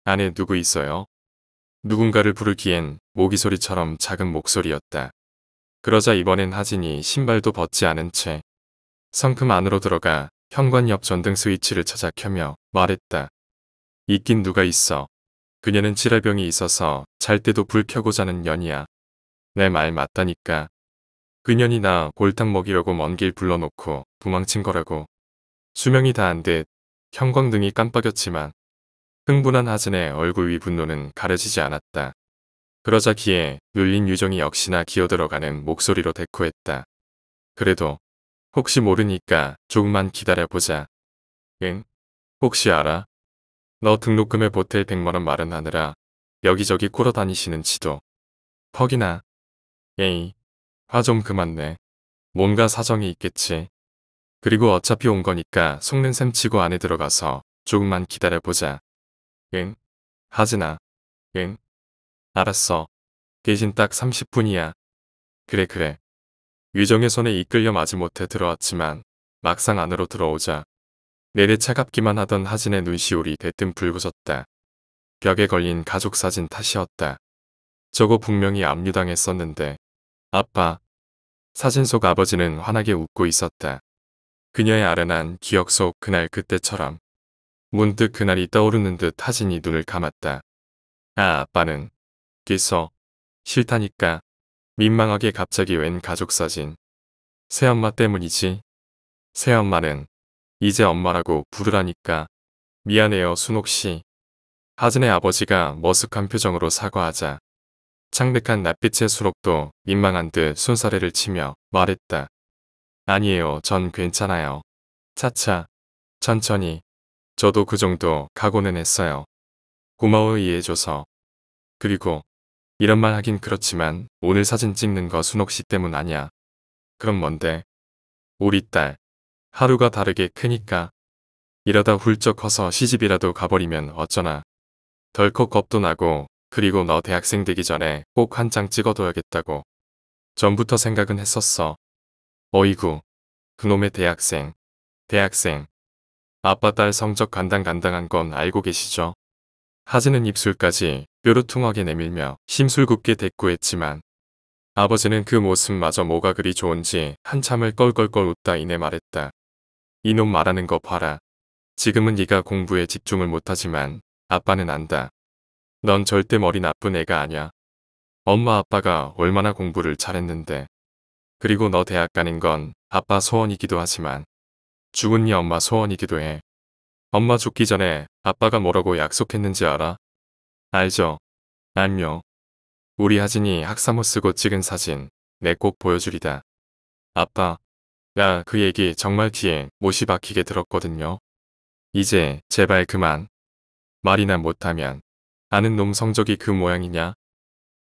안에 누구 있어요? 누군가를 부르기엔 모기소리처럼 작은 목소리였다. 그러자 이번엔 하진이 신발도 벗지 않은 채 성큼 안으로 들어가 현관 옆 전등 스위치를 찾아 켜며 말했다. 있긴 누가 있어. 그녀는 칠할병이 있어서 잘 때도 불 켜고 자는 년이야. 내 말 맞다니까. 그년이 나 골탕 먹이려고 먼 길 불러놓고 도망친 거라고. 수명이 다 안 돼 형광등이 깜빡였지만 흥분한 하진의 얼굴 위 분노는 가려지지 않았다. 그러자 귀에 눌린 유정이 역시나 기어들어가는 목소리로 대꾸했다. 그래도 혹시 모르니까 조금만 기다려보자. 응? 혹시 알아? 너 등록금에 보탤 100만원 마련하느라 여기저기 꼬러다니시는 지도. 퍽이나. 에이. 화 좀 그만 내. 뭔가 사정이 있겠지. 그리고 어차피 온 거니까 속는 셈 치고 안에 들어가서 조금만 기다려보자. 응? 하진아. 응? 알았어. 대신 딱 30분이야. 그래. 유정의 손에 이끌려 마지못해 들어왔지만 막상 안으로 들어오자 내내 차갑기만 하던 하진의 눈시울이 대뜸 붉어졌다. 벽에 걸린 가족 사진 탓이었다. 저거 분명히 압류당했었는데. 아빠. 사진 속 아버지는 환하게 웃고 있었다. 그녀의 아련한 기억 속 그날 그때처럼 문득 그날이 떠오르는 듯 하진이 눈을 감았다. 아빠는 있어. 싫다니까. 민망하게 갑자기 웬 가족 사진. 새엄마 때문이지. 새엄마는 이제 엄마라고 부르라니까. 미안해요 순옥씨. 하진의 아버지가 머쓱한 표정으로 사과하자 창백한 낯빛의 수록도 민망한 듯 손사래를 치며 말했다. 아니에요. 전 괜찮아요. 차차. 천천히. 저도 그 정도 각오는 했어요. 고마워 이해해줘서. 그리고 이런 말 하긴 그렇지만 오늘 사진 찍는 거 순옥 씨 때문 아니야. 그럼 뭔데? 우리 딸. 하루가 다르게 크니까. 이러다 훌쩍 커서 시집이라도 가버리면 어쩌나. 덜컥 겁도 나고 그리고 너 대학생 되기 전에 꼭 한 장 찍어둬야겠다고. 전부터 생각은 했었어. 어이구. 그놈의 대학생. 대학생. 아빠 딸 성적 간당간당한 건 알고 계시죠? 하지는 입술까지 뾰루퉁하게 내밀며 심술궂게 대꾸했지만 아버지는 그 모습마저 뭐가 그리 좋은지 한참을 껄껄껄 웃다 이내 말했다. 이놈 말하는 거 봐라. 지금은 네가 공부에 집중을 못하지만 아빠는 안다. 넌 절대 머리 나쁜 애가 아냐. 엄마 아빠가 얼마나 공부를 잘했는데. 그리고 너 대학 가는 건 아빠 소원이기도 하지만 죽은 네 엄마 소원이기도 해. 엄마 죽기 전에 아빠가 뭐라고 약속했는지 알아? 알죠? 알며. 우리 하진이 학사모 쓰고 찍은 사진 내 꼭 보여주리다. 아빠, 나 그 얘기 정말 귀에 못이 박히게 들었거든요. 이제 제발 그만. 말이나 못하면 아는 놈 성적이 그 모양이냐?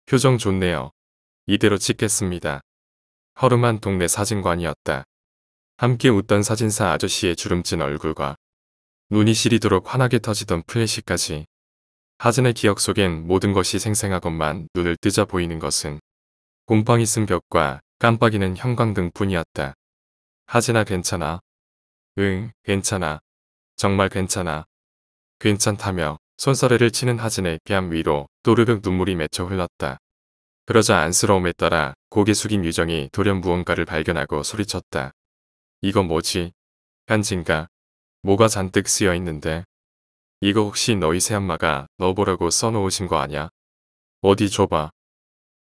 표정 좋네요. 이대로 찍겠습니다. 허름한 동네 사진관이었다. 함께 웃던 사진사 아저씨의 주름진 얼굴과 눈이 시리도록 환하게 터지던 플래시까지. 하진의 기억 속엔 모든 것이 생생하건만 눈을 뜨자 보이는 것은 곰팡이 쓴 벽과 깜빡이는 형광등뿐이었다. 하진아 괜찮아? 응, 괜찮아. 정말 괜찮아. 괜찮다며 손사래를 치는 하진의 뺨 위로 또르륵 눈물이 맺혀 흘렀다. 그러자 안쓰러움에 따라 고개 숙인 유정이 돌연 무언가를 발견하고 소리쳤다. 이거 뭐지? 편지인가? 뭐가 잔뜩 쓰여 있는데? 이거 혹시 너희 새엄마가 너 보라고 써놓으신 거 아냐? 어디 줘봐.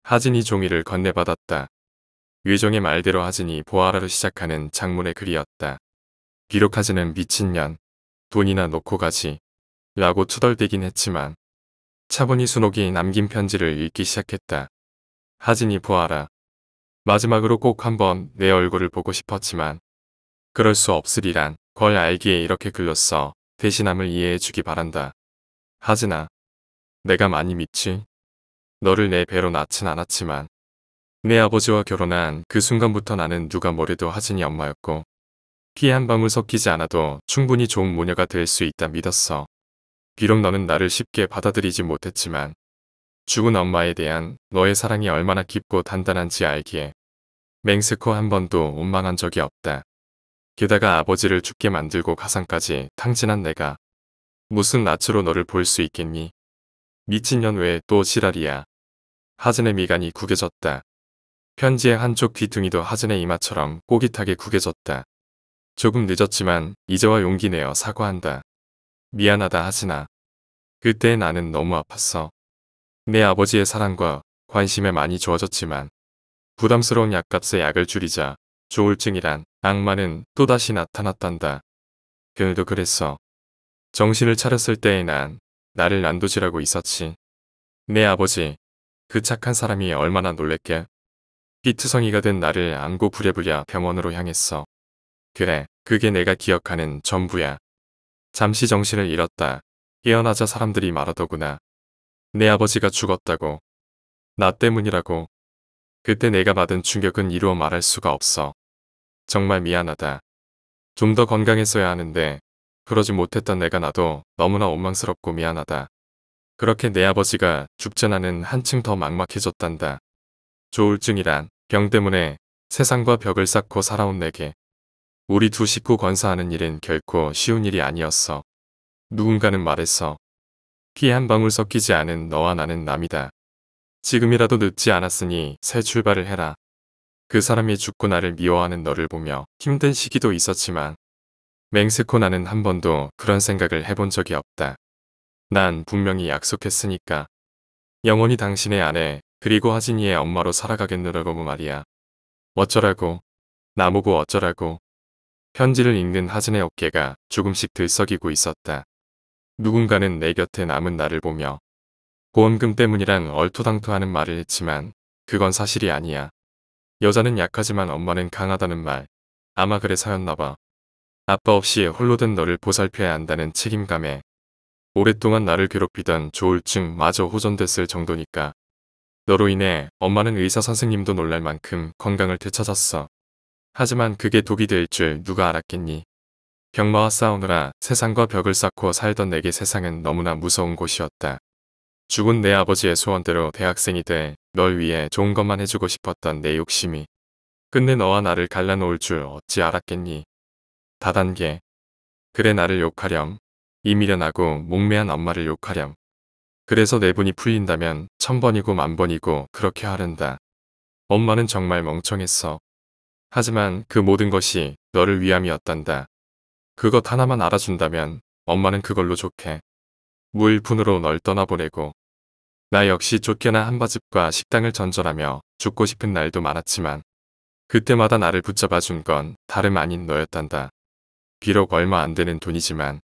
하진이 종이를 건네받았다. 유정의 말대로 하진이 보아라로 시작하는 장문의 글이었다. 비록 하진은 미친년, 돈이나 놓고 가지 라고 투덜대긴 했지만 차분히 순옥이 남긴 편지를 읽기 시작했다. 하진이 보아라. 마지막으로 꼭 한번 내 얼굴을 보고 싶었지만 그럴 수 없으리란 걸 알기에 이렇게 글렀어. 대신함을 이해해주기 바란다. 하진아. 내가 많이 믿지? 너를 내 배로 낳진 않았지만 내 아버지와 결혼한 그 순간부터 나는 누가 뭐래도 하진이 엄마였고 피 한 방울 섞이지 않아도 충분히 좋은 모녀가 될 수 있다 믿었어. 비록 너는 나를 쉽게 받아들이지 못했지만 죽은 엄마에 대한 너의 사랑이 얼마나 깊고 단단한지 알기에 맹스코 한 번도 원망한 적이 없다. 게다가 아버지를 죽게 만들고 가상까지 탕진한 내가 무슨 낯으로 너를 볼 수 있겠니? 미친년 왜 또 지랄이야. 하진의 미간이 구겨졌다. 편지의 한쪽 귀퉁이도 하진의 이마처럼 꼬깃하게 구겨졌다. 조금 늦었지만 이제와 용기 내어 사과한다. 미안하다 하진아. 그때 나는 너무 아팠어. 내 아버지의 사랑과 관심에 많이 주어졌지만 부담스러운 약값에 약을 줄이자 조울증이란 악마는 또다시 나타났단다. 그늘도 그랬어. 정신을 차렸을 때의 난 나를 난도질하고 있었지. 내 아버지, 그 착한 사람이 얼마나 놀랬게. 피투성이가 된 나를 안고 부랴부랴 병원으로 향했어. 그래, 그게 내가 기억하는 전부야. 잠시 정신을 잃었다. 깨어나자 사람들이 말하더구나. 내 아버지가 죽었다고. 나 때문이라고. 그때 내가 받은 충격은 이루어 말할 수가 없어. 정말 미안하다. 좀 더 건강했어야 하는데 그러지 못했던 내가 나도 너무나 원망스럽고 미안하다. 그렇게 내 아버지가 죽전하는 한층 더 막막해졌단다. 조울증이란 병 때문에 세상과 벽을 쌓고 살아온 내게 우리 두 식구 건사하는 일은 결코 쉬운 일이 아니었어. 누군가는 말했어. 피 한 방울 섞이지 않은 너와 나는 남이다. 지금이라도 늦지 않았으니 새 출발을 해라. 그 사람이 죽고 나를 미워하는 너를 보며 힘든 시기도 있었지만 맹스코 나는 한 번도 그런 생각을 해본 적이 없다. 난 분명히 약속했으니까. 영원히 당신의 아내 그리고 하진이의 엄마로 살아가겠노라고 말이야. 어쩌라고. 나보고 어쩌라고. 편지를 읽는 하진의 어깨가 조금씩 들썩이고 있었다. 누군가는 내 곁에 남은 나를 보며 보험금 때문이란 얼토당토하는 말을 했지만 그건 사실이 아니야. 여자는 약하지만 엄마는 강하다는 말. 아마 그래서였나봐. 아빠 없이 홀로 된 너를 보살펴야 한다는 책임감에 오랫동안 나를 괴롭히던 조울증마저 호전됐을 정도니까. 너로 인해 엄마는 의사 선생님도 놀랄 만큼 건강을 되찾았어. 하지만 그게 독이 될 줄 누가 알았겠니. 병마와 싸우느라 세상과 벽을 쌓고 살던 내게 세상은 너무나 무서운 곳이었다. 죽은 내 아버지의 소원대로 대학생이 돼 널 위해 좋은 것만 해주고 싶었던 내 욕심이 끝내 너와 나를 갈라놓을 줄 어찌 알았겠니. 다단계. 그래 나를 욕하렴. 이 미련하고 목매한 엄마를 욕하렴. 그래서 내 분이 풀린다면 1000번이고 10,000번이고 그렇게 하른다. 엄마는 정말 멍청했어. 하지만 그 모든 것이 너를 위함이었단다. 그것 하나만 알아준다면 엄마는 그걸로 좋게 무일푼으로 널 떠나보내고 나 역시 쫓겨난 한바집과 식당을 전전하며 죽고 싶은 날도 많았지만 그때마다 나를 붙잡아준 건 다름 아닌 너였단다. 비록 얼마 안 되는 돈이지만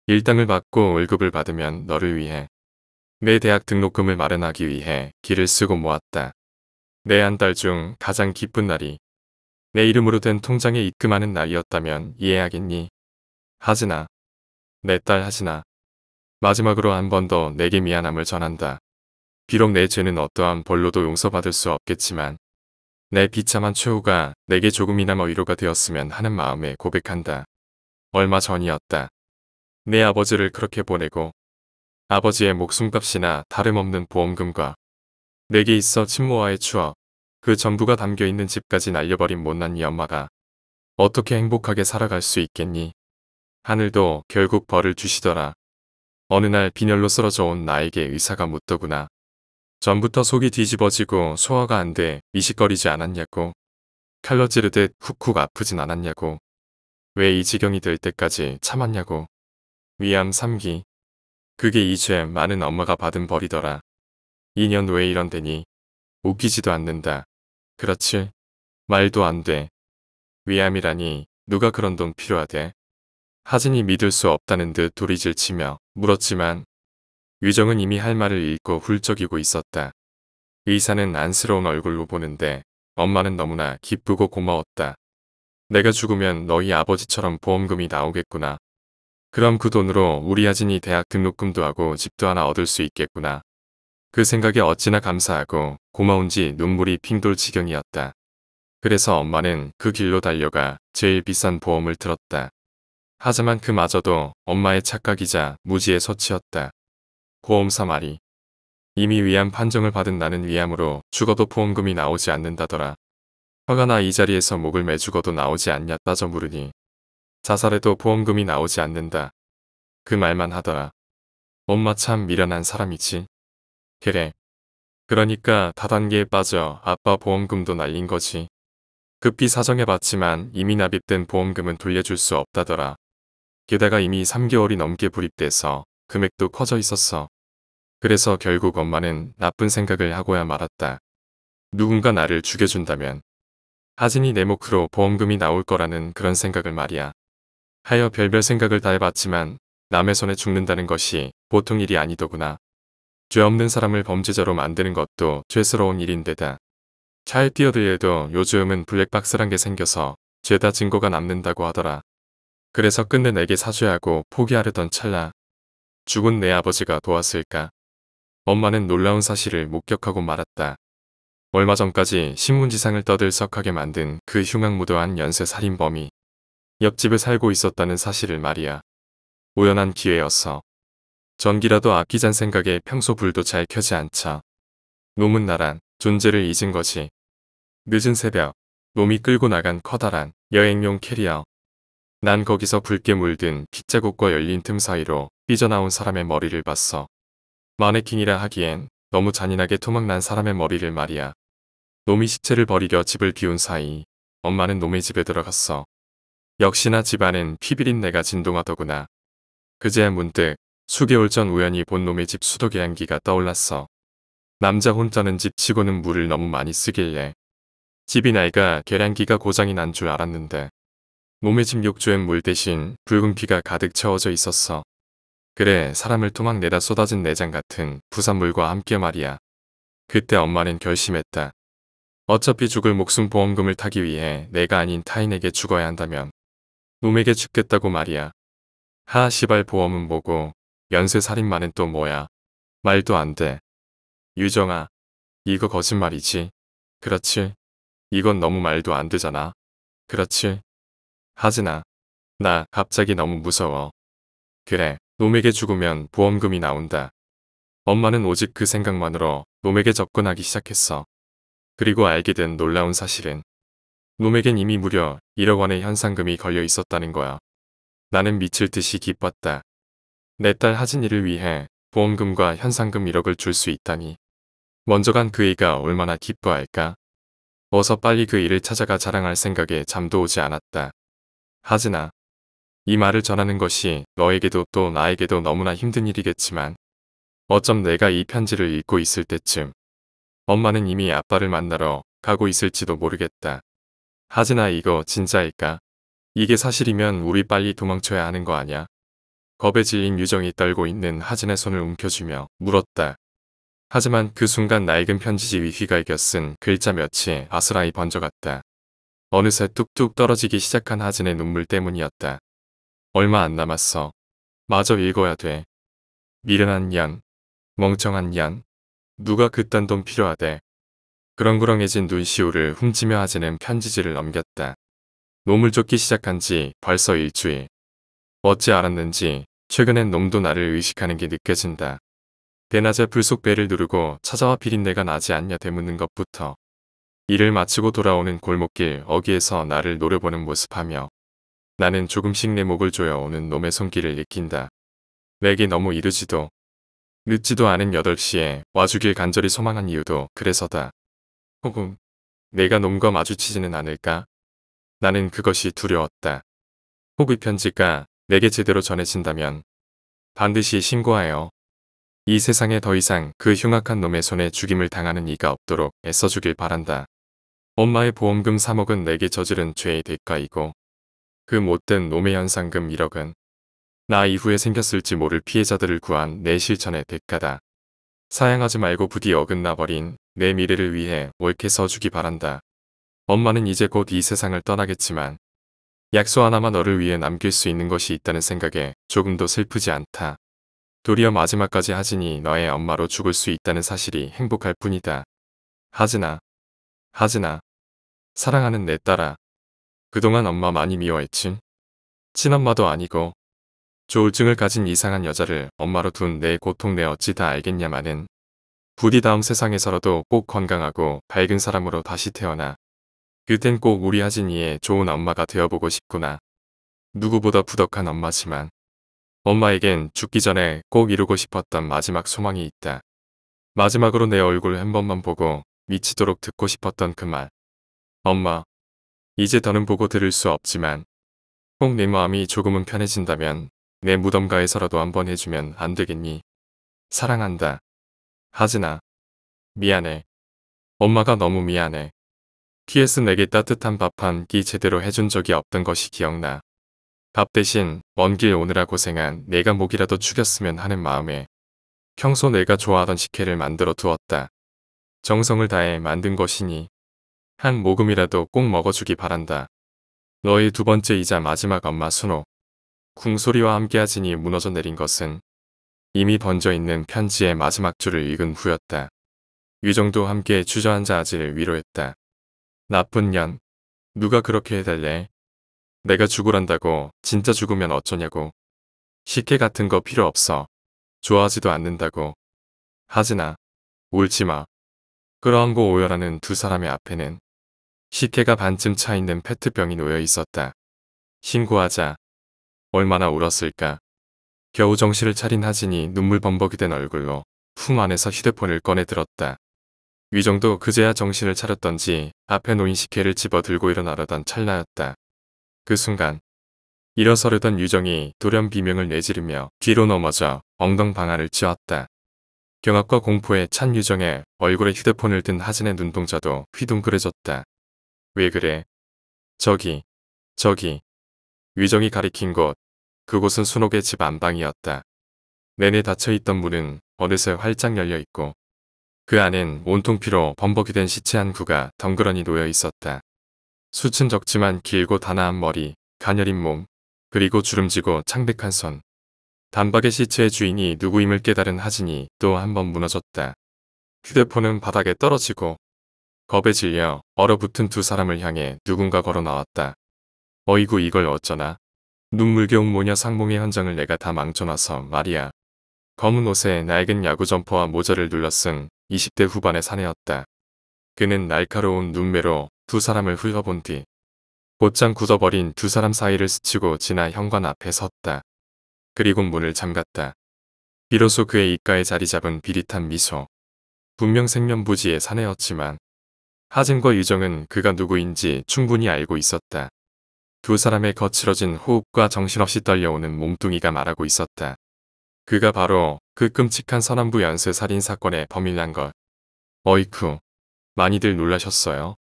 일당을 받고 월급을 받으면 너를 위해 내 대학 등록금을 마련하기 위해 길을 쓰고 모았다. 내 한 달 중 가장 기쁜 날이 내 이름으로 된 통장에 입금하는 날이었다면 이해하겠니? 하진아. 내 딸 하진아. 마지막으로 한 번 더 내게 미안함을 전한다. 비록 내 죄는 어떠한 벌로도 용서받을 수 없겠지만 내 비참한 최후가 내게 조금이나마 위로가 되었으면 하는 마음에 고백한다. 얼마 전이었다. 내 아버지를 그렇게 보내고 아버지의 목숨값이나 다름없는 보험금과 내게 있어 친모와의 추억, 그 전부가 담겨있는 집까지 날려버린 못난 이 엄마가 어떻게 행복하게 살아갈 수 있겠니? 하늘도 결국 벌을 주시더라. 어느 날 빈혈로 쓰러져 온 나에게 의사가 묻더구나. 전부터 속이 뒤집어지고 소화가 안 돼 미식거리지 않았냐고. 칼로 찌르듯 훅훅 아프진 않았냐고. 왜 이 지경이 될 때까지 참았냐고. 위암 3기. 그게 이제 많은 엄마가 받은 벌이더라. 2년 왜 이런데니. 웃기지도 않는다. 그렇지. 말도 안 돼. 위암이라니 누가 그런 돈 필요하대. 하진이 믿을 수 없다는 듯 도리질치며 물었지만 유정은 이미 할 말을 잃고 훌쩍이고 있었다. 의사는 안쓰러운 얼굴로 보는데 엄마는 너무나 기쁘고 고마웠다. 내가 죽으면 너희 아버지처럼 보험금이 나오겠구나. 그럼 그 돈으로 우리 하진이 대학 등록금도 하고 집도 하나 얻을 수 있겠구나. 그 생각에 어찌나 감사하고 고마운지 눈물이 핑돌 지경이었다. 그래서 엄마는 그 길로 달려가 제일 비싼 보험을 들었다. 하지만 그마저도 엄마의 착각이자 무지의 소치였다. 보험사 말이 이미 위암 판정을 받은 나는 위암으로 죽어도 보험금이 나오지 않는다더라. 화가 나 이 자리에서 목을 매 죽어도 나오지 않냐 따져 물으니 자살해도 보험금이 나오지 않는다. 그 말만 하더라. 엄마 참 미련한 사람이지. 그래. 그러니까 다단계에 빠져 아빠 보험금도 날린 거지. 급히 사정해봤지만 이미 납입된 보험금은 돌려줄 수 없다더라. 게다가 이미 3개월이 넘게 불입돼서 금액도 커져 있었어. 그래서 결국 엄마는 나쁜 생각을 하고야 말았다. 누군가 나를 죽여준다면 하진이 내 몫으로 보험금이 나올 거라는 그런 생각을 말이야. 하여 별별 생각을 다 해봤지만 남의 손에 죽는다는 것이 보통 일이 아니더구나. 죄 없는 사람을 범죄자로 만드는 것도 죄스러운 일인데다. 차에 뛰어들려도 요즘은 블랙박스란 게 생겨서 죄다 증거가 남는다고 하더라. 그래서 끝내 내게 사죄하고 포기하려던 찰나 죽은 내 아버지가 도왔을까. 엄마는 놀라운 사실을 목격하고 말았다. 얼마 전까지 신문지상을 떠들썩하게 만든 그 흉악무도한 연쇄 살인범이 옆집에 살고 있었다는 사실을 말이야. 우연한 기회였어. 전기라도 아끼잔 생각에 평소 불도 잘 켜지 않자. 놈은 나란 존재를 잊은 거지. 늦은 새벽 놈이 끌고 나간 커다란 여행용 캐리어. 난 거기서 붉게 물든 핏자국과 열린 틈 사이로 삐져나온 사람의 머리를 봤어. 마네킹이라 하기엔 너무 잔인하게 토막난 사람의 머리를 말이야. 놈이 시체를 버리려 집을 비운 사이 엄마는 놈의 집에 들어갔어. 역시나 집안은 피비린 내가 진동하더구나. 그제야 문득 수개월 전 우연히 본 놈의 집 수도계 향기가 떠올랐어. 남자 혼자는 집 치고는 물을 너무 많이 쓰길래 집이 낡아 계량기가 고장이 난 줄 알았는데 놈의 집 욕조엔 물 대신 붉은 피가 가득 채워져 있었어. 그래 사람을 토막 내다 쏟아진 내장 같은 부산물과 함께 말이야. 그때 엄마는 결심했다. 어차피 죽을 목숨 보험금을 타기 위해 내가 아닌 타인에게 죽어야 한다면 놈에게 죽겠다고 말이야. 하 시발 보험은 뭐고 연쇄살인마는 또 뭐야. 말도 안 돼. 유정아, 이거 거짓말이지. 그렇지. 이건 너무 말도 안 되잖아. 그렇지. 하진아, 나 갑자기 너무 무서워. 그래, 놈에게 죽으면 보험금이 나온다. 엄마는 오직 그 생각만으로 놈에게 접근하기 시작했어. 그리고 알게 된 놀라운 사실은 놈에겐 이미 무려 1억 원의 현상금이 걸려 있었다는 거야. 나는 미칠 듯이 기뻤다. 내 딸 하진이를 위해 보험금과 현상금 1억을 줄 수 있다니. 먼저 간 그 애가 얼마나 기뻐할까. 어서 빨리 그 일을 찾아가 자랑할 생각에 잠도 오지 않았다. 하진아, 이 말을 전하는 것이 너에게도 또 나에게도 너무나 힘든 일이겠지만 어쩜 내가 이 편지를 읽고 있을 때쯤 엄마는 이미 아빠를 만나러 가고 있을지도 모르겠다. 하진아, 이거 진짜일까? 이게 사실이면 우리 빨리 도망쳐야 하는 거 아냐? 겁에 질린 유정이 떨고 있는 하진의 손을 움켜쥐며 물었다. 하지만 그 순간 낡은 편지지 위 휘갈겨 쓴 글자 몇이 아스라이 번져갔다. 어느새 뚝뚝 떨어지기 시작한 하진의 눈물 때문이었다. 얼마 안 남았어. 마저 읽어야 돼. 미련한 년, 멍청한 년, 누가 그딴 돈 필요하대. 그렁그렁해진 눈시울을 훔치며 하진은 편지지를 넘겼다. 놈을 쫓기 시작한 지 벌써 일주일. 어찌 알았는지 최근엔 놈도 나를 의식하는 게 느껴진다. 대낮에 불속 배를 누르고 찾아와 비린내가 나지 않냐 되묻는 것부터 일을 마치고 돌아오는 골목길 어귀에서 나를 노려보는 모습하며 나는 조금씩 내 목을 조여오는 놈의 손길을 느낀다. 내게 너무 이르지도 늦지도 않은 8시에 와주길 간절히 소망한 이유도 그래서다. 혹은 내가 놈과 마주치지는 않을까? 나는 그것이 두려웠다. 혹 이 편지가 내게 제대로 전해진다면 반드시 신고하여 이 세상에 더 이상 그 흉악한 놈의 손에 죽임을 당하는 이가 없도록 애써주길 바란다. 엄마의 보험금 3억은 내게 저지른 죄의 대가이고 그 못된 놈의 현상금 1억은 나 이후에 생겼을지 모를 피해자들을 구한 내 실천의 대가다. 사양하지 말고 부디 어긋나버린 내 미래를 위해 옳게 써주기 바란다. 엄마는 이제 곧 이 세상을 떠나겠지만 약소 하나만 너를 위해 남길 수 있는 것이 있다는 생각에 조금도 슬프지 않다. 도리어 마지막까지 하진이 너의 엄마로 죽을 수 있다는 사실이 행복할 뿐이다. 하진아, 하진아, 사랑하는 내 딸아. 그동안 엄마 많이 미워했지? 친엄마도 아니고 조울증을 가진 이상한 여자를 엄마로 둔 내 고통 내 어찌 다 알겠냐마는 부디 다음 세상에서라도 꼭 건강하고 밝은 사람으로 다시 태어나. 그땐 꼭 우리 하진이의 좋은 엄마가 되어보고 싶구나. 누구보다 부덕한 엄마지만 엄마에겐 죽기 전에 꼭 이루고 싶었던 마지막 소망이 있다. 마지막으로 내 얼굴 한 번만 보고 미치도록 듣고 싶었던 그 말. 엄마, 이제 더는 보고 들을 수 없지만 꼭 내 마음이 조금은 편해진다면 내 무덤가에서라도 한번 해주면 안 되겠니? 사랑한다. 하진아, 미안해. 엄마가 너무 미안해. PS 내게 따뜻한 밥 한 끼 제대로 해준 적이 없던 것이 기억나. 밥 대신 먼 길 오느라 고생한 내가 목이라도 축였으면 하는 마음에 평소 내가 좋아하던 식혜를 만들어 두었다. 정성을 다해 만든 것이니 한 모금이라도 꼭 먹어주기 바란다. 너의 두 번째이자 마지막 엄마 순옥. 궁소리와 함께 하진이 무너져 내린 것은 이미 번져있는 편지의 마지막 줄을 읽은 후였다. 유정도 함께 주저앉아 아지를 위로했다. 나쁜 년, 누가 그렇게 해달래? 내가 죽으란다고 진짜 죽으면 어쩌냐고. 식혜 같은 거 필요 없어. 좋아하지도 않는다고. 하진아, 울지마. 끌어안고 오열하는 두 사람의 앞에는 식혜가 반쯤 차 있는 페트병이 놓여 있었다. 신고하자. 얼마나 울었을까. 겨우 정신을 차린 하진이 눈물 범벅이 된 얼굴로 품 안에서 휴대폰을 꺼내 들었다. 위정도 그제야 정신을 차렸던지 앞에 놓인 식혜를 집어 들고 일어나려던 찰나였다. 그 순간 일어서려던 유정이 돌연 비명을 내지르며 뒤로 넘어져 엉덩 방아를 찧었다. 경악과 공포에 찬 유정의 얼굴에 휴대폰을 든 하진의 눈동자도 휘둥그레졌다. 왜 그래? 저기. 위정이 가리킨 곳. 그곳은 순옥의 집 안방이었다. 내내 닫혀있던 문은 어느새 활짝 열려있고 그 안엔 온통 피로 범벅이 된 시체 한 구가 덩그러니 놓여 있었다. 숱은 적지만 길고 단아한 머리, 가녀린 몸, 그리고 주름지고 창백한 손. 단박에 시체의 주인이 누구임을 깨달은 하진이 또 한 번 무너졌다. 휴대폰은 바닥에 떨어지고 겁에 질려 얼어붙은 두 사람을 향해 누군가 걸어 나왔다. 어이구 이걸 어쩌나. 눈물겨운 모녀 상봉의 현장을 내가 다 망쳐놔서 말이야. 검은 옷에 낡은 야구 점퍼와 모자를 눌러쓴 20대 후반의 사내였다. 그는 날카로운 눈매로 두 사람을 훑어본 뒤 곧장 굳어버린 두 사람 사이를 스치고 지나 현관 앞에 섰다. 그리고 문을 잠갔다. 비로소 그의 입가에 자리 잡은 비릿한 미소. 분명 생면부지의 사내였지만 하진과 유정은 그가 누구인지 충분히 알고 있었다. 두 사람의 거칠어진 호흡과 정신없이 떨려오는 몸뚱이가 말하고 있었다. 그가 바로 그 끔찍한 서남부 연쇄 살인 사건의 범인란 것. 어이쿠, 많이들 놀라셨어요.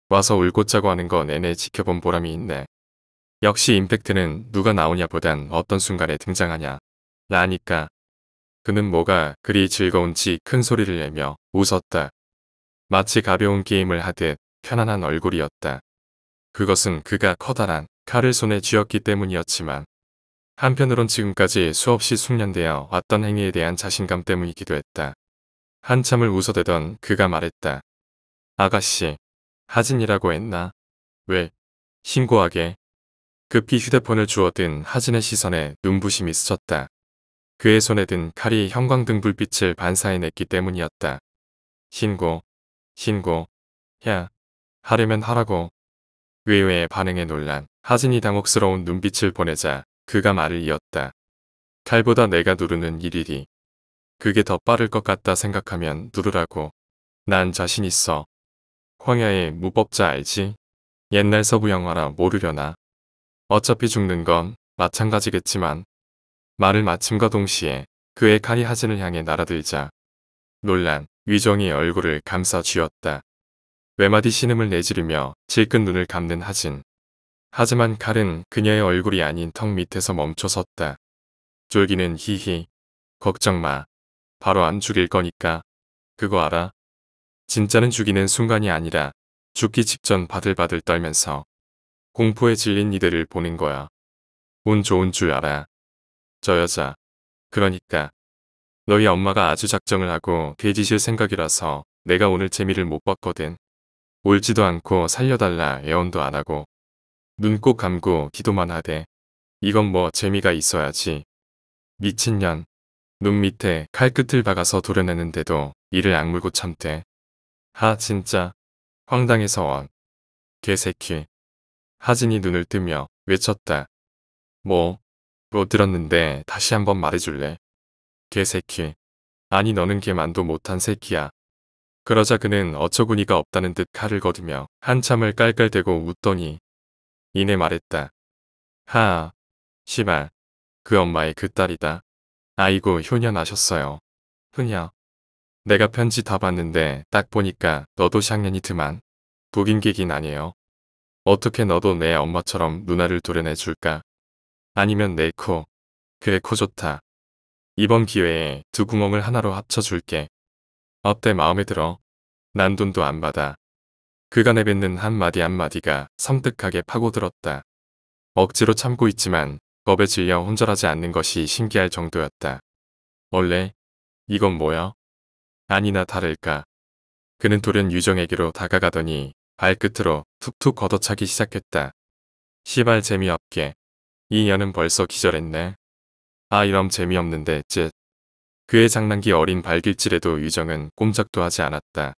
와서 울고 짜고 하는 거 내내 지켜본 보람이 있네. 역시 임팩트는 누가 나오냐 보단 어떤 순간에 등장하냐. 라니까. 그는 뭐가 그리 즐거운지 큰 소리를 내며 웃었다. 마치 가벼운 게임을 하듯 편안한 얼굴이었다. 그것은 그가 커다란 칼을 손에 쥐었기 때문이었지만 한편으론 지금까지 수없이 숙련되어 왔던 행위에 대한 자신감 때문이기도 했다. 한참을 웃어대던 그가 말했다. 아가씨, 하진이라고 했나? 왜? 신고하게. 급히 휴대폰을 주워든 하진의 시선에 눈부심이 스쳤다. 그의 손에 든 칼이 형광등 불빛을 반사해냈기 때문이었다. 신고, 야, 하려면 하라고. 의외의 반응에 놀란 하진이 당혹스러운 눈빛을 보내자 그가 말을 이었다. 칼보다 내가 누르는 일일이. 그게 더 빠를 것 같다 생각하면 누르라고. 난 자신 있어. 황야의 무법자 알지? 옛날 서부 영화라 모르려나. 어차피 죽는 건 마찬가지겠지만. 말을 마침과 동시에 그의 칼이 하진을 향해 날아들자 놀란 위정이 얼굴을 감싸 쥐었다. 외마디 신음을 내지르며 질끈 눈을 감는 하진. 하지만 칼은 그녀의 얼굴이 아닌 턱 밑에서 멈춰 섰다. 쫄기는 히히. 걱정 마. 바로 안 죽일 거니까. 그거 알아? 진짜는 죽이는 순간이 아니라 죽기 직전 바들바들 떨면서 공포에 질린 이들을 보는 거야. 운 좋은 줄 알아. 저 여자. 그러니까 너희 엄마가 아주 작정을 하고 돼지실 생각이라서 내가 오늘 재미를 못 봤거든. 울지도 않고 살려달라 애원도 안 하고 눈 꼭 감고 기도만 하대. 이건 뭐 재미가 있어야지. 미친년. 눈 밑에 칼끝을 박아서 도려내는데도 이를 악물고 참대. 하 진짜. 황당해서 원. 개새끼. 하진이 눈을 뜨며 외쳤다. 뭐? 못 들었는데 다시 한번 말해줄래? 개새끼. 아니 너는 개만도 못한 새끼야. 그러자 그는 어처구니가 없다는 듯 칼을 거두며 한참을 깔깔대고 웃더니 이내 말했다. 하아. 시발. 그 엄마의 그 딸이다. 아이고 효녀 나셨어요. 흐냐. 내가 편지 다 봤는데 딱 보니까 너도 샹년이 드만. 북인객인 아니에요. 어떻게 너도 내 엄마처럼 누나를 도려내 줄까? 아니면 내 코. 그래 코 좋다. 이번 기회에 두 구멍을 하나로 합쳐줄게. 어때 마음에 들어? 난 돈도 안 받아. 그가 내뱉는 한마디 한마디가 섬뜩하게 파고들었다. 억지로 참고 있지만 겁에 질려 혼절하지 않는 것이 신기할 정도였다. 원래 이건 뭐야? 아니나 다를까. 그는 돌연 유정에게로 다가가더니 발끝으로 툭툭 걷어차기 시작했다. 시발 재미없게. 이 년은 벌써 기절했네. 아 이럼 재미없는데 쯧. 그의 장난기 어린 발길질에도 유정은 꼼짝도 하지 않았다.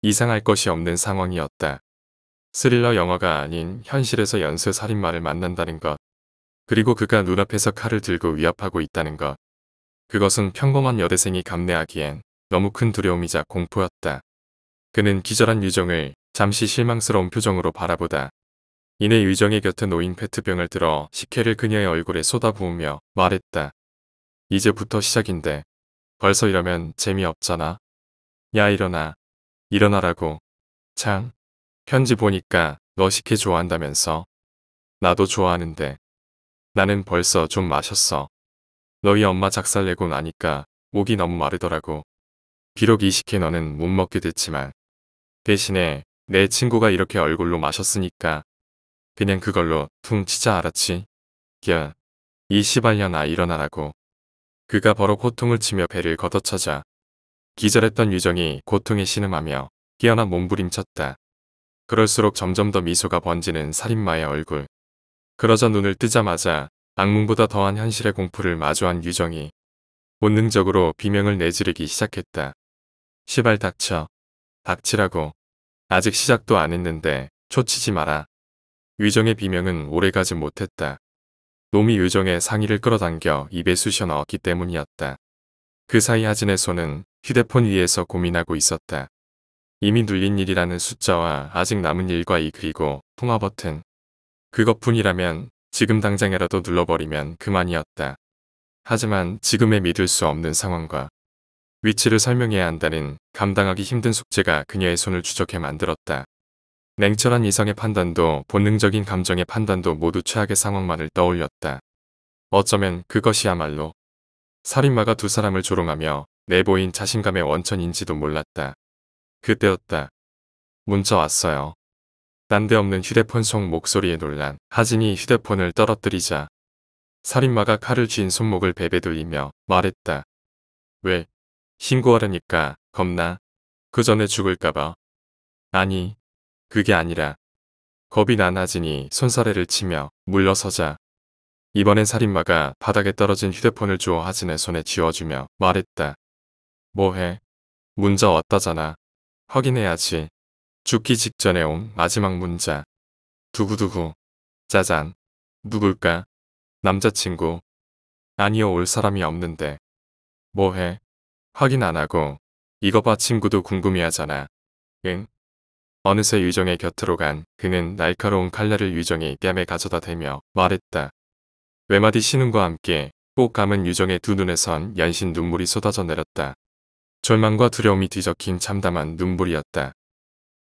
이상할 것이 없는 상황이었다. 스릴러 영화가 아닌 현실에서 연쇄살인마를 만난다는 것. 그리고 그가 눈앞에서 칼을 들고 위협하고 있다는 것. 그것은 평범한 여대생이 감내하기엔 너무 큰 두려움이자 공포였다. 그는 기절한 유정을 잠시 실망스러운 표정으로 바라보다 이내 유정의 곁에 놓인 페트병을 들어 식혜를 그녀의 얼굴에 쏟아부으며 말했다. 이제부터 시작인데 벌써 이러면 재미없잖아. 야 일어나. 일어나라고. 참. 편지 보니까 너 식혜 좋아한다면서. 나도 좋아하는데. 나는 벌써 좀 마셨어. 너희 엄마 작살내고 나니까 목이 너무 마르더라고. 비록 이식해 너는 못 먹게 됐지만 대신에 내 친구가 이렇게 얼굴로 마셨으니까 그냥 그걸로 퉁 치자 알았지? 야, 이 시발년아 일어나라고. 그가 버럭 호통을 치며 배를 걷어차자 기절했던 유정이 고통에 신음하며 깨어나 몸부림쳤다. 그럴수록 점점 더 미소가 번지는 살인마의 얼굴. 그러자 눈을 뜨자마자 악몽보다 더한 현실의 공포를 마주한 유정이 본능적으로 비명을 내지르기 시작했다. 시발 닥쳐. 닥치라고. 아직 시작도 안 했는데 초치지 마라. 유정의 비명은 오래가지 못했다. 놈이 유정의 상의를 끌어당겨 입에 쑤셔 넣었기 때문이었다. 그 사이 하진의 손은 휴대폰 위에서 고민하고 있었다. 이미 눌린 일이라는 숫자와 아직 남은 일과 그리고 통화 버튼. 그것뿐이라면 지금 당장이라도 눌러버리면 그만이었다. 하지만 지금의 믿을 수 없는 상황과 위치를 설명해야 한다는 감당하기 힘든 숙제가 그녀의 손을 추적해 만들었다. 냉철한 이성의 판단도 본능적인 감정의 판단도 모두 최악의 상황만을 떠올렸다. 어쩌면 그것이야말로 살인마가 두 사람을 조롱하며 내보인 자신감의 원천인지도 몰랐다. 그때였다. 문자 왔어요. 난데없는 휴대폰 속 목소리에 놀란 하진이 휴대폰을 떨어뜨리자 살인마가 칼을 쥔 손목을 베베 돌리며 말했다. 왜? 신고하려니까 겁나? 그 전에 죽을까봐. 아니, 그게 아니라 겁이 난 하진이 손사래를 치며 물러서자 이번엔 살인마가 바닥에 떨어진 휴대폰을 주워 하진의 손에 쥐어주며 말했다. 뭐해? 문자 왔다잖아. 확인해야지. 죽기 직전에 온 마지막 문자. 두구두구. 짜잔. 누굴까? 남자친구. 아니요 올 사람이 없는데. 뭐해? 확인 안 하고. 이거 봐 친구도 궁금해하잖아. 응? 어느새 유정의 곁으로 간 그는 날카로운 칼날을 유정의 뺨에 가져다 대며 말했다. 외마디 신음과 함께 꼭 감은 유정의 두 눈에선 연신 눈물이 쏟아져 내렸다. 절망과 두려움이 뒤섞인 참담한 눈물이었다.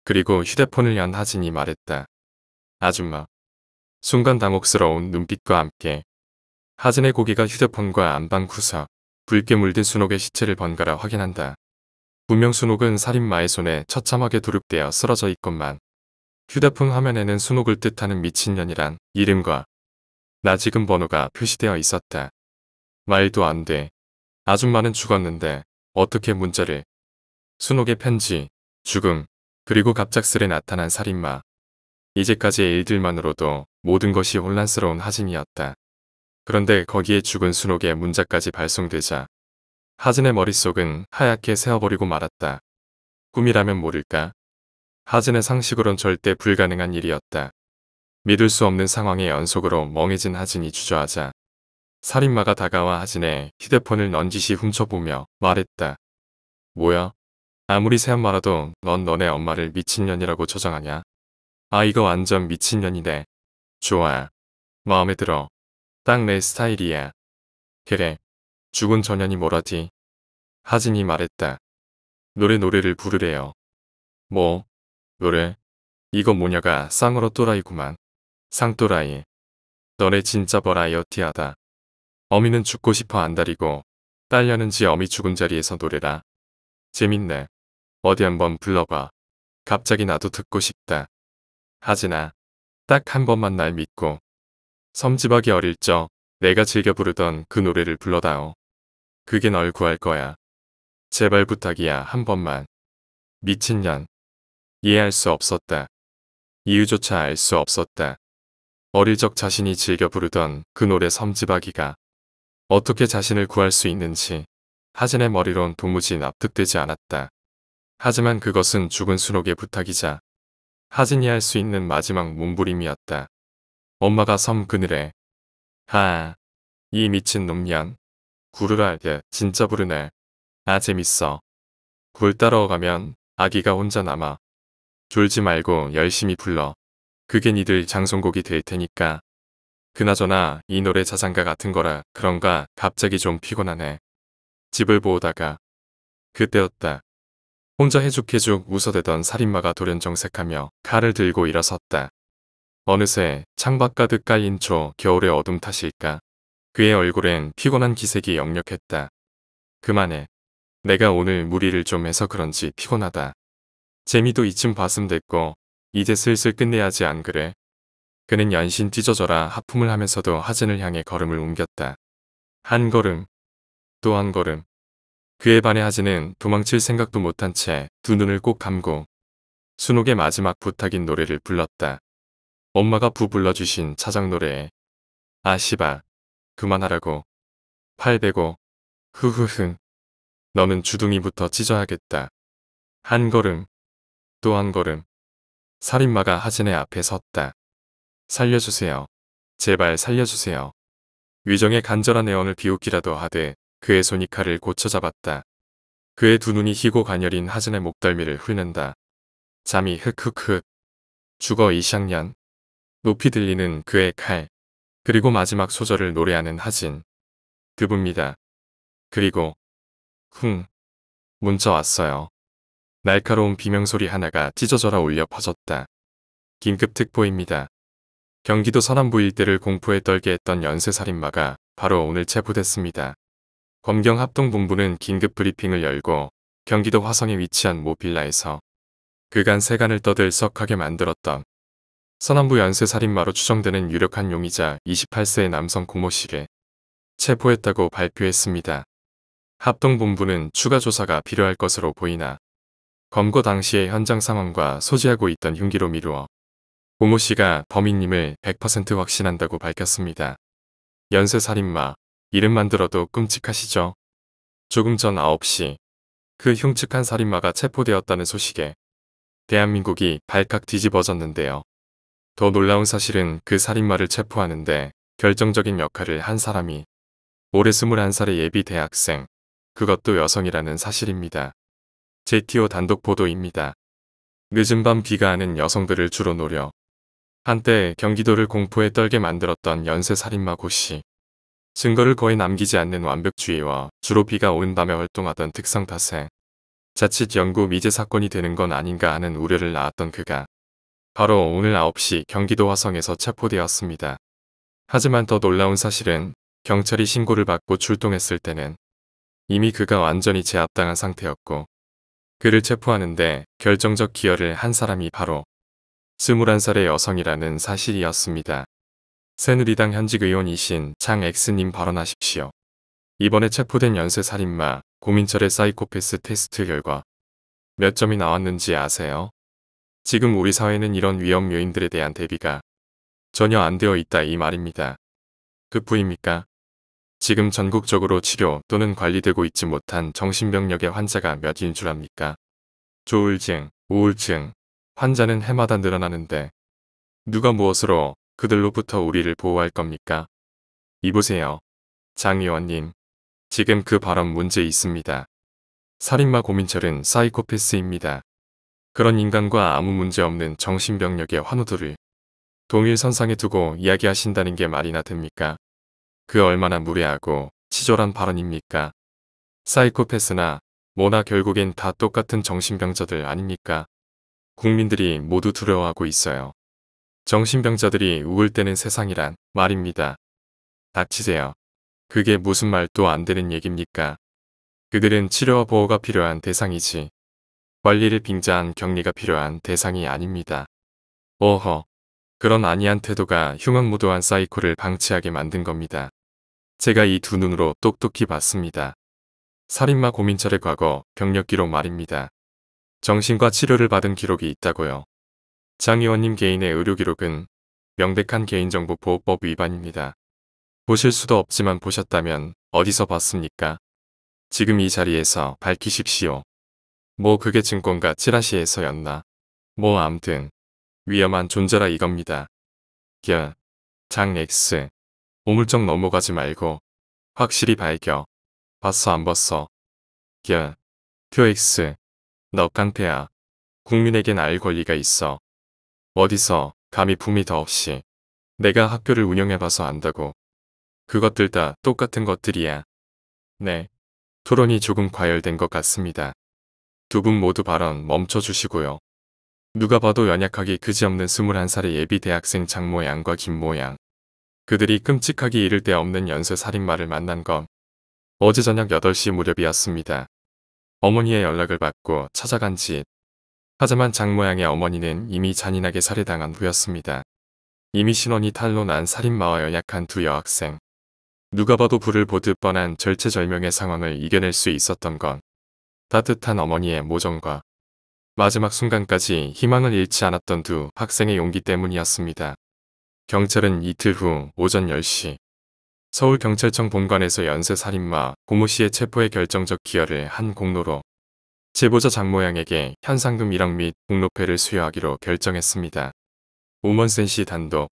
그리고 휴대폰을 연 하진이 말했다. 아줌마. 순간 당혹스러운 눈빛과 함께 하진의 고개가 휴대폰과 안방 구석, 붉게 물든 순옥의 시체를 번갈아 확인한다. 분명 순옥은 살인마의 손에 처참하게 도륙되어 쓰러져 있건만 휴대폰 화면에는 순옥을 뜻하는 미친년이란 이름과 나지금 번호가 표시되어 있었다. 말도 안 돼. 아줌마는 죽었는데 어떻게 문자를. 순옥의 편지, 죽음, 그리고 갑작스레 나타난 살인마. 이제까지의 일들만으로도 모든 것이 혼란스러운 하진이었다. 그런데 거기에 죽은 순옥의 문자까지 발송되자 하진의 머릿속은 하얗게 새어버리고 말았다. 꿈이라면 모를까? 하진의 상식으론 절대 불가능한 일이었다. 믿을 수 없는 상황의 연속으로 멍해진 하진이 주저하자 살인마가 다가와 하진의 휴대폰을 넌지시 훔쳐보며 말했다. 뭐야? 아무리 새엄마라도 넌 너네 엄마를 미친년이라고 저장하냐? 아 이거 완전 미친년이네. 좋아. 마음에 들어. 딱 내 스타일이야. 그래. 죽은 전현이 뭐라지? 하진이 말했다. 노래를 부르래요. 뭐? 노래? 이거 뭐냐가 쌍으로 또라이구만. 쌍또라이. 너네 진짜 버라이어티하다. 어미는 죽고 싶어 안달이고 딸려는지 어미 죽은 자리에서 노래라. 재밌네. 어디 한번 불러봐. 갑자기 나도 듣고 싶다. 하진아. 딱 한 번만 날 믿고. 섬지박이 어릴 적 내가 즐겨 부르던 그 노래를 불러다오. 그게 널 구할 거야. 제발 부탁이야 한 번만. 미친년. 이해할 수 없었다. 이유조차 알 수 없었다. 어릴 적 자신이 즐겨 부르던 그 노래 섬지박이가 어떻게 자신을 구할 수 있는지 하진의 머리론 도무지 납득되지 않았다. 하지만 그것은 죽은 순옥의 부탁이자 하진이 할 수 있는 마지막 몸부림이었다. 엄마가 섬 그늘에. 하. 이 미친 놈년. 구르라 진짜 부르네. 아 재밌어. 굴 따라가면 아기가 혼자 남아. 졸지 말고 열심히 불러. 그게 니들 장송곡이 될 테니까. 그나저나 이 노래 자장가 같은 거라 그런가 갑자기 좀 피곤하네. 집을 보다가 그때였다. 혼자 해죽해죽 웃어대던 살인마가 돌연정색하며 칼을 들고 일어섰다. 어느새 창밖 가득 깔린 겨울의 어둠 탓일까. 그의 얼굴엔 피곤한 기색이 역력했다. 그만해. 내가 오늘 무리를 좀 해서 그런지 피곤하다. 재미도 이쯤 봤음 됐고 이제 슬슬 끝내야지 안 그래? 그는 연신 찢어져라 하품을 하면서도 하진을 향해 걸음을 옮겼다. 한 걸음, 또 한 걸음. 그에 반해 하진은 도망칠 생각도 못한 채 두 눈을 꼭 감고 순옥의 마지막 부탁인 노래를 불렀다. 엄마가 불러주신 차장 노래에 아시바 그만하라고 805 흐흐흐 너는 주둥이부터 찢어야겠다. 한 걸음 또 한 걸음 살인마가 하진의 앞에 섰다. 살려주세요. 제발 살려주세요. 위정의 간절한 애원을 비웃기라도 하되 그의 손이 칼을 고쳐 잡았다. 그의 두 눈이 희고 가녀린 하진의 목덜미를 훑는다. 잠이 흑흑흑 죽어 이샹년 높이 들리는 그의 칼 그리고 마지막 소절을 노래하는 하진 그붑니다. 그리고 쿵 문자 왔어요. 날카로운 비명소리 하나가 찢어져라 울려 퍼졌다. 긴급특보입니다. 경기도 서남부 일대를 공포에 떨게 했던 연쇄살인마가 바로 오늘 체포됐습니다. 검경합동본부는 긴급 브리핑을 열고 경기도 화성에 위치한 모 빌라에서 그간 세간을 떠들썩하게 만들었던 서남부 연쇄살인마로 추정되는 유력한 용의자 28세의 남성 고모 씨를 체포했다고 발표했습니다. 합동본부는 추가 조사가 필요할 것으로 보이나 검거 당시의 현장 상황과 소지하고 있던 흉기로 미루어 고모 씨가 범인임을 100% 확신한다고 밝혔습니다. 연쇄살인마, 이름만 들어도 끔찍하시죠? 조금 전 9시 그 흉측한 살인마가 체포되었다는 소식에 대한민국이 발칵 뒤집어졌는데요. 더 놀라운 사실은 그 살인마를 체포하는데 결정적인 역할을 한 사람이 올해 21살의 예비 대학생, 그것도 여성이라는 사실입니다. JTO 단독 보도입니다. 늦은 밤 비가하는 여성들을 주로 노려 한때 경기도를 공포에 떨게 만들었던 연쇄살인마 고 씨. 증거를 거의 남기지 않는 완벽주의와 주로 비가 오는 밤에 활동하던 특성 탓에 자칫 연구 미제 사건이 되는 건 아닌가 하는 우려를 낳았던 그가 바로 오늘 9시 경기도 화성에서 체포되었습니다. 하지만 더 놀라운 사실은 경찰이 신고를 받고 출동했을 때는 이미 그가 완전히 제압당한 상태였고 그를 체포하는데 결정적 기여를 한 사람이 바로 21살의 여성이라는 사실이었습니다. 새누리당 현직 의원이신 장X님 발언하십시오. 이번에 체포된 연쇄살인마 고민철의 사이코패스 테스트 결과 몇 점이 나왔는지 아세요? 지금 우리 사회는 이런 위험 요인들에 대한 대비가 전혀 안 되어 있다 이 말입니다. 그뿐입니까? 지금 전국적으로 치료 또는 관리되고 있지 못한 정신병력의 환자가 몇인 줄 압니까? 조울증, 우울증, 환자는 해마다 늘어나는데 누가 무엇으로 그들로부터 우리를 보호할 겁니까? 이보세요. 장 의원님. 지금 그 발언 문제 있습니다. 살인마 고민철은 사이코패스입니다. 그런 인간과 아무 문제 없는 정신병력의 환우들을 동일선상에 두고 이야기하신다는 게 말이나 됩니까? 그 얼마나 무례하고 치졸한 발언입니까? 사이코패스나 뭐나 결국엔 다 똑같은 정신병자들 아닙니까? 국민들이 모두 두려워하고 있어요. 정신병자들이 우울대는 세상이란 말입니다. 닥치세요. 그게 무슨 말도 안 되는 얘기입니까? 그들은 치료와 보호가 필요한 대상이지 관리를 빙자한 격리가 필요한 대상이 아닙니다. 어허. 그런 안이한 태도가 흉악무도한 사이코를 방치하게 만든 겁니다. 제가 이 두 눈으로 똑똑히 봤습니다. 살인마 고민철의 과거 병력 기록 말입니다. 정신과 치료를 받은 기록이 있다고요. 장 의원님 개인의 의료 기록은 명백한 개인정보보호법 위반입니다. 보실 수도 없지만 보셨다면 어디서 봤습니까? 지금 이 자리에서 밝히십시오. 뭐 그게 증권가 찌라시에서였나. 뭐 암튼 위험한 존재라 이겁니다. 장 X. 오물쩍 넘어가지 말고 확실히 발겨. 봤어 안 봤어. 표 X. 너 깡패야. 국민에겐 알 권리가 있어. 어디서 감히 품위 더 없이. 내가 학교를 운영해봐서 안다고. 그것들 다 똑같은 것들이야. 네. 토론이 조금 과열된 것 같습니다. 두 분 모두 발언 멈춰주시고요. 누가 봐도 연약하기 그지없는 21살의 예비 대학생 장모양과 김모양. 그들이 끔찍하기 이를 데 없는 연쇄살인마를 만난 건 어제 저녁 8시 무렵이었습니다. 어머니의 연락을 받고 찾아간 집. 하지만 장모양의 어머니는 이미 잔인하게 살해당한 후였습니다. 이미 신원이 탄로 난 살인마와 연약한 두 여학생. 누가 봐도 불을 보듯 뻔한 절체절명의 상황을 이겨낼 수 있었던 건 따뜻한 어머니의 모정과 마지막 순간까지 희망을 잃지 않았던 두 학생의 용기 때문이었습니다. 경찰은 이틀 후 오전 10시 서울경찰청 본관에서 연쇄살인마 고모 씨의 체포에 결정적 기여를 한 공로로 제보자 장모양에게 현상금 1억 및 공로패를 수여하기로 결정했습니다. 오먼센 씨 단독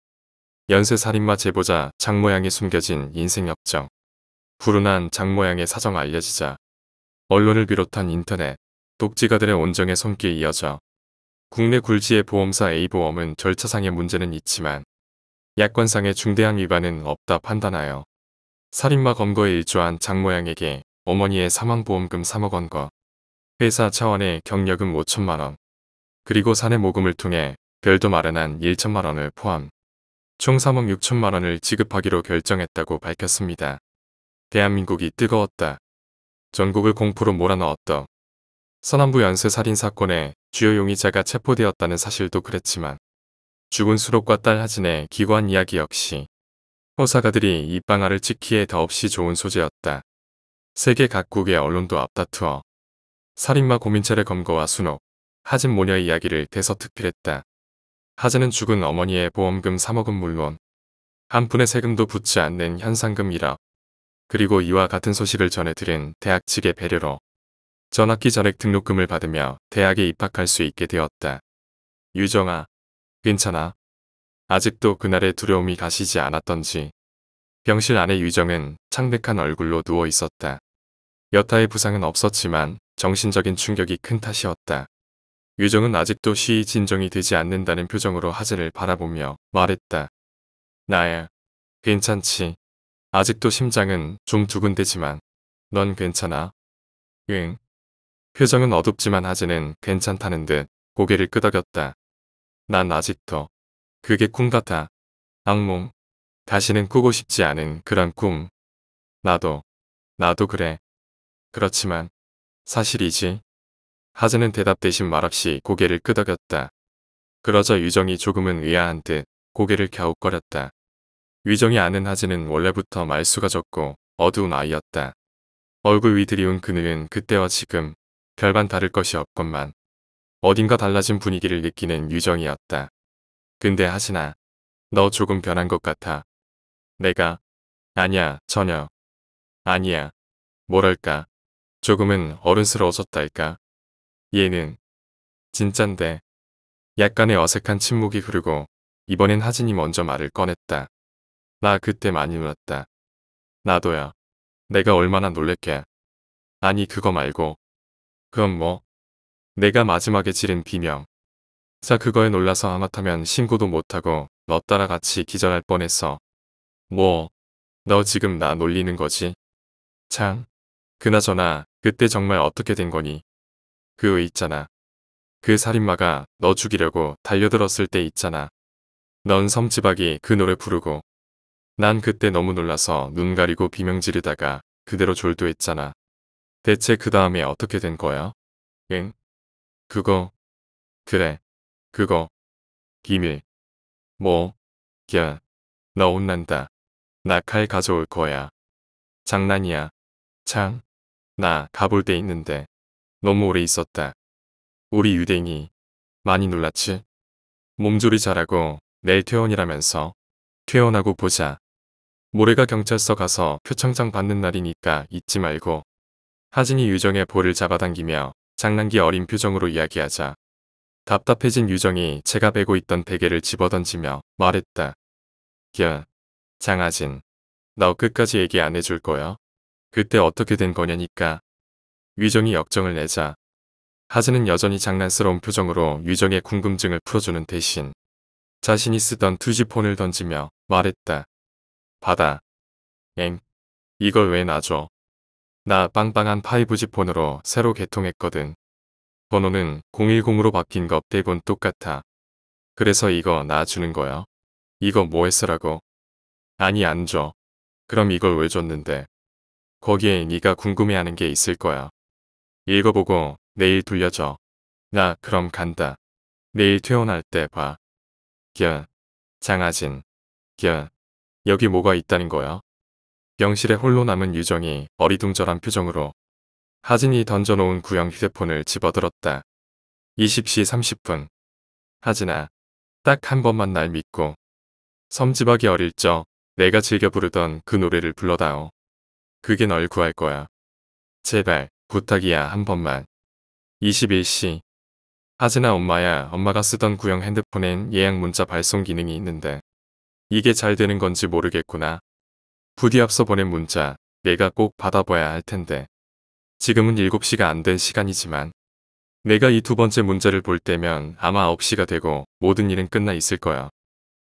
연쇄살인마 제보자 장모양이 숨겨진 인생 역정. 불운한 장모양의 사정 알려지자 언론을 비롯한 인터넷, 독지가들의 온정의 손길이 이어져 국내 굴지의 보험사 A보험은 절차상의 문제는 있지만 약관상의 중대한 위반은 없다 판단하여 살인마 검거에 일조한 장모양에게 어머니의 사망보험금 3억 원과 회사 차원의 격려금 5천만 원, 그리고 사내 모금을 통해 별도 마련한 1천만 원을 포함 총 3억 6천만 원을 지급하기로 결정했다고 밝혔습니다. 대한민국이 뜨거웠다. 전국을 공포로 몰아넣었던 서남부 연쇄살인 사건의 주요 용의자가 체포되었다는 사실도 그랬지만 죽은 수록과 딸 하진의 기고한 이야기 역시 호사가들이 입방아를 찍기에 더없이 좋은 소재였다. 세계 각국의 언론도 앞다투어 살인마 고민철의 검거와 순옥, 하진 모녀의 이야기를 대서특필했다. 하진은 죽은 어머니의 보험금 3억은 물론 한 푼의 세금도 붙지 않는 현상금 1억, 그리고 이와 같은 소식을 전해 들은 대학 측의 배려로 전학기 전액 등록금을 받으며 대학에 입학할 수 있게 되었다. 유정아, 괜찮아? 아직도 그날의 두려움이 가시지 않았던지 병실 안에 유정은 창백한 얼굴로 누워 있었다. 여타의 부상은 없었지만 정신적인 충격이 큰 탓이었다. 유정은 아직도 시이 진정이 되지 않는다는 표정으로 하진을 바라보며 말했다. 나야, 괜찮지. 아직도 심장은 좀 두근대지만 넌 괜찮아? 응. 표정은 어둡지만 하진은 괜찮다는 듯 고개를 끄덕였다. 난 아직도 그게 꿈 같아. 악몽. 다시는 꾸고 싶지 않은 그런 꿈. 나도 그래. 그렇지만 사실이지. 하진은 대답 대신 말없이 고개를 끄덕였다. 그러자 유정이 조금은 의아한 듯 고개를 갸웃거렸다. 유정이 아는 하진은 원래부터 말수가 적고 어두운 아이였다. 얼굴 위 드리운 그늘은 그때와 지금 별반 다를 것이 없건만 어딘가 달라진 분위기를 느끼는 유정이었다. 근데 하진아, 너 조금 변한 것 같아. 내가? 아니야, 전혀. 아니야. 뭐랄까. 조금은 어른스러워졌달까. 얘는 진짠데. 약간의 어색한 침묵이 흐르고 이번엔 하진이 먼저 말을 꺼냈다. 나 그때 많이 놀랐다. 나도야. 내가 얼마나 놀랬게. 아니 그거 말고. 그건 뭐? 내가 마지막에 지른 비명. 자 그거에 놀라서 하마터면 신고도 못하고 너 따라 같이 기절할 뻔했어. 뭐? 너 지금 나 놀리는 거지? 참. 그나저나 그때 정말 어떻게 된 거니? 그 있잖아. 그 살인마가 너 죽이려고 달려들었을 때 있잖아. 넌 섬지박이 그 노래 부르고. 난 그때 너무 놀라서 눈 가리고 비명 지르다가 그대로 졸도했잖아. 대체 그 다음에 어떻게 된 거야? 응? 그거. 그래. 그거. 비밀. 뭐? 야. 너 혼난다. 나 칼 가져올 거야. 장난이야. 참. 나 가볼 데 있는데. 너무 오래 있었다. 우리 유댕이. 많이 놀랐지? 몸조리 잘하고 내일 퇴원이라면서. 퇴원하고 보자. 모레가 경찰서 가서 표창장 받는 날이니까 잊지 말고. 하진이 유정의 볼을 잡아당기며 장난기 어린 표정으로 이야기하자. 답답해진 유정이 제가 베고 있던 베개를 집어던지며 말했다. 야, 장하진. 너 끝까지 얘기 안 해줄 거야? 그때 어떻게 된 거냐니까. 유정이 역정을 내자. 하진은 여전히 장난스러운 표정으로 유정의 궁금증을 풀어주는 대신 자신이 쓰던 투지폰을 던지며 말했다. 받아. 엥? 이걸 왜 놔줘? 나 빵빵한 5G 폰으로 새로 개통했거든. 번호는 010으로 바뀐 거 대본 똑같아. 그래서 이거 놔주는 거야. 이거 뭐에 쓰라고? 아니 안 줘. 그럼 이걸 왜 줬는데? 거기에 네가 궁금해하는 게 있을 거야. 읽어보고 내일 돌려줘. 나 그럼 간다. 내일 퇴원할 때 봐. 겨. 장하진. 겨. 여기 뭐가 있다는 거야? 병실에 홀로 남은 유정이 어리둥절한 표정으로 하진이 던져놓은 구형 휴대폰을 집어들었다. 20시 30분. 하진아, 딱 한 번만 날 믿고 섬지박이 어릴 적 내가 즐겨 부르던 그 노래를 불러다오. 그게 널 구할 거야. 제발 부탁이야 한 번만. 21시. 하진아 엄마야, 엄마가 쓰던 구형 핸드폰엔 예약 문자 발송 기능이 있는데 이게 잘 되는 건지 모르겠구나. 부디 앞서 보낸 문자 내가 꼭 받아봐야 할 텐데. 지금은 7시가 안 된 시간이지만 내가 이 두 번째 문자를 볼 때면 아마 9시가 되고 모든 일은 끝나 있을 거야.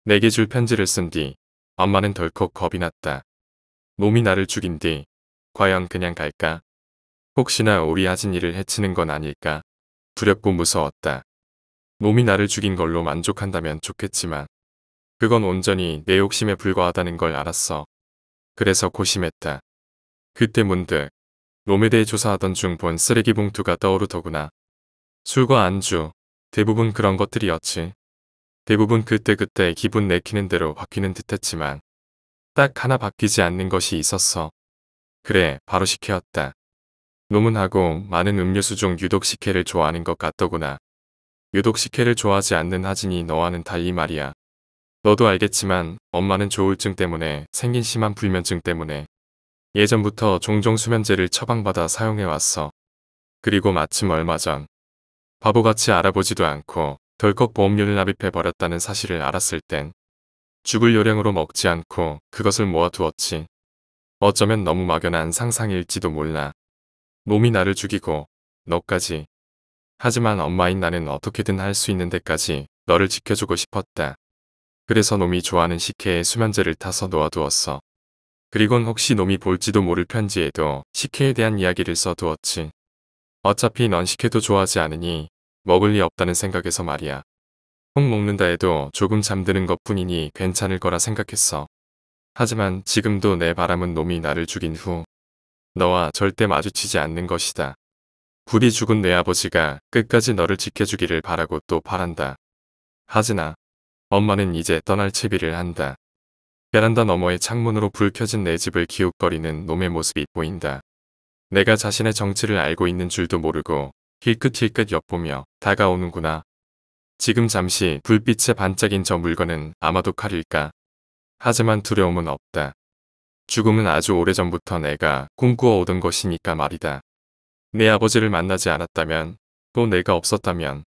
내게 줄 편지를 쓴 뒤 엄마는 덜컥 겁이 났다. 놈이 나를 죽인 뒤 과연 그냥 갈까? 혹시나 우리 하진이를 해치는 건 아닐까? 두렵고 무서웠다. 놈이 나를 죽인 걸로 만족한다면 좋겠지만 그건 온전히 내 욕심에 불과하다는 걸 알았어. 그래서 고심했다. 그때 문득 놈에 대해 조사하던 중 본 쓰레기 봉투가 떠오르더구나. 술과 안주, 대부분 그런 것들이었지. 대부분 그때그때 기분 내키는 대로 바뀌는 듯했지만 딱 하나 바뀌지 않는 것이 있었어. 그래, 바로 식혜였다. 놈은 하고 많은 음료수 중 유독 식혜를 좋아하는 것 같더구나. 유독 식혜를 좋아하지 않는 하진이 너와는 달리 말이야. 너도 알겠지만 엄마는 조울증 때문에 생긴 심한 불면증 때문에 예전부터 종종 수면제를 처방받아 사용해왔어. 그리고 마침 얼마 전 바보같이 알아보지도 않고 덜컥 보험료를 납입해버렸다는 사실을 알았을 땐 죽을 요량으로 먹지 않고 그것을 모아두었지. 어쩌면 너무 막연한 상상일지도 몰라. 놈이 나를 죽이고 너까지. 하지만 엄마인 나는 어떻게든 할 수 있는 데까지 너를 지켜주고 싶었다. 그래서 놈이 좋아하는 식혜에 수면제를 타서 놓아두었어. 그리곤 혹시 놈이 볼지도 모를 편지에도 식혜에 대한 이야기를 써두었지. 어차피 넌 식혜도 좋아하지 않으니 먹을 리 없다는 생각에서 말이야. 혹 먹는다 해도 조금 잠드는 것뿐이니 괜찮을 거라 생각했어. 하지만 지금도 내 바람은 놈이 나를 죽인 후 너와 절대 마주치지 않는 것이다. 부디 죽은 내 아버지가 끝까지 너를 지켜주기를 바라고 또 바란다. 하진아, 엄마는 이제 떠날 채비를 한다. 베란다 너머의 창문으로 불 켜진 내 집을 기웃거리는 놈의 모습이 보인다. 내가 자신의 정체를 알고 있는 줄도 모르고 힐끗힐끗 엿보며 다가오는구나. 지금 잠시 불빛에 반짝인 저 물건은 아마도 칼일까? 하지만 두려움은 없다. 죽음은 아주 오래전부터 내가 꿈꾸어 오던 것이니까 말이다. 내 아버지를 만나지 않았다면, 또 내가 없었다면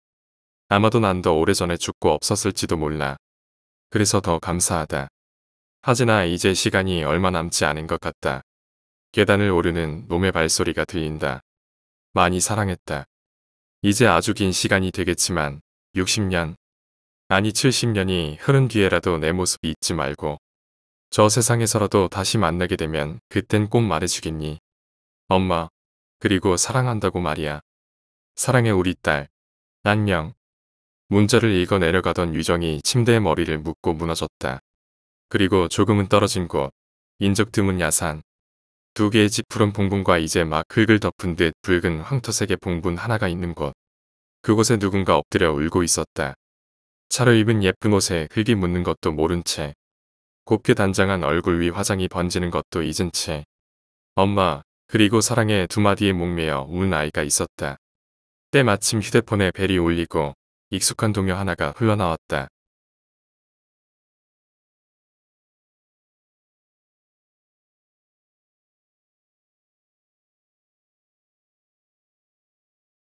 아마도 난 더 오래전에 죽고 없었을지도 몰라. 그래서 더 감사하다. 하지나 이제 시간이 얼마 남지 않은 것 같다. 계단을 오르는 놈의 발소리가 들린다. 많이 사랑했다. 이제 아주 긴 시간이 되겠지만 60년, 아니 70년이 흐른 뒤에라도 내 모습 잊지 말고 저 세상에서라도 다시 만나게 되면 그땐 꼭 말해주겠니? 엄마, 그리고 사랑한다고 말이야. 사랑해 우리 딸. 안녕. 문자를 읽어 내려가던 유정이 침대에 머리를 묻고 무너졌다. 그리고 조금은 떨어진 곳, 인적 드문 야산. 두 개의 짙푸른 봉분과 이제 막 흙을 덮은 듯 붉은 황토색의 봉분 하나가 있는 곳. 그곳에 누군가 엎드려 울고 있었다. 차려입은 예쁜 옷에 흙이 묻는 것도 모른 채, 곱게 단장한 얼굴 위 화장이 번지는 것도 잊은 채, 엄마, 그리고 사랑의 두 마디에 목매어 우는 아이가 있었다. 때마침 휴대폰에 벨이 울리고 익숙한 동요 하나가 흘러나왔다.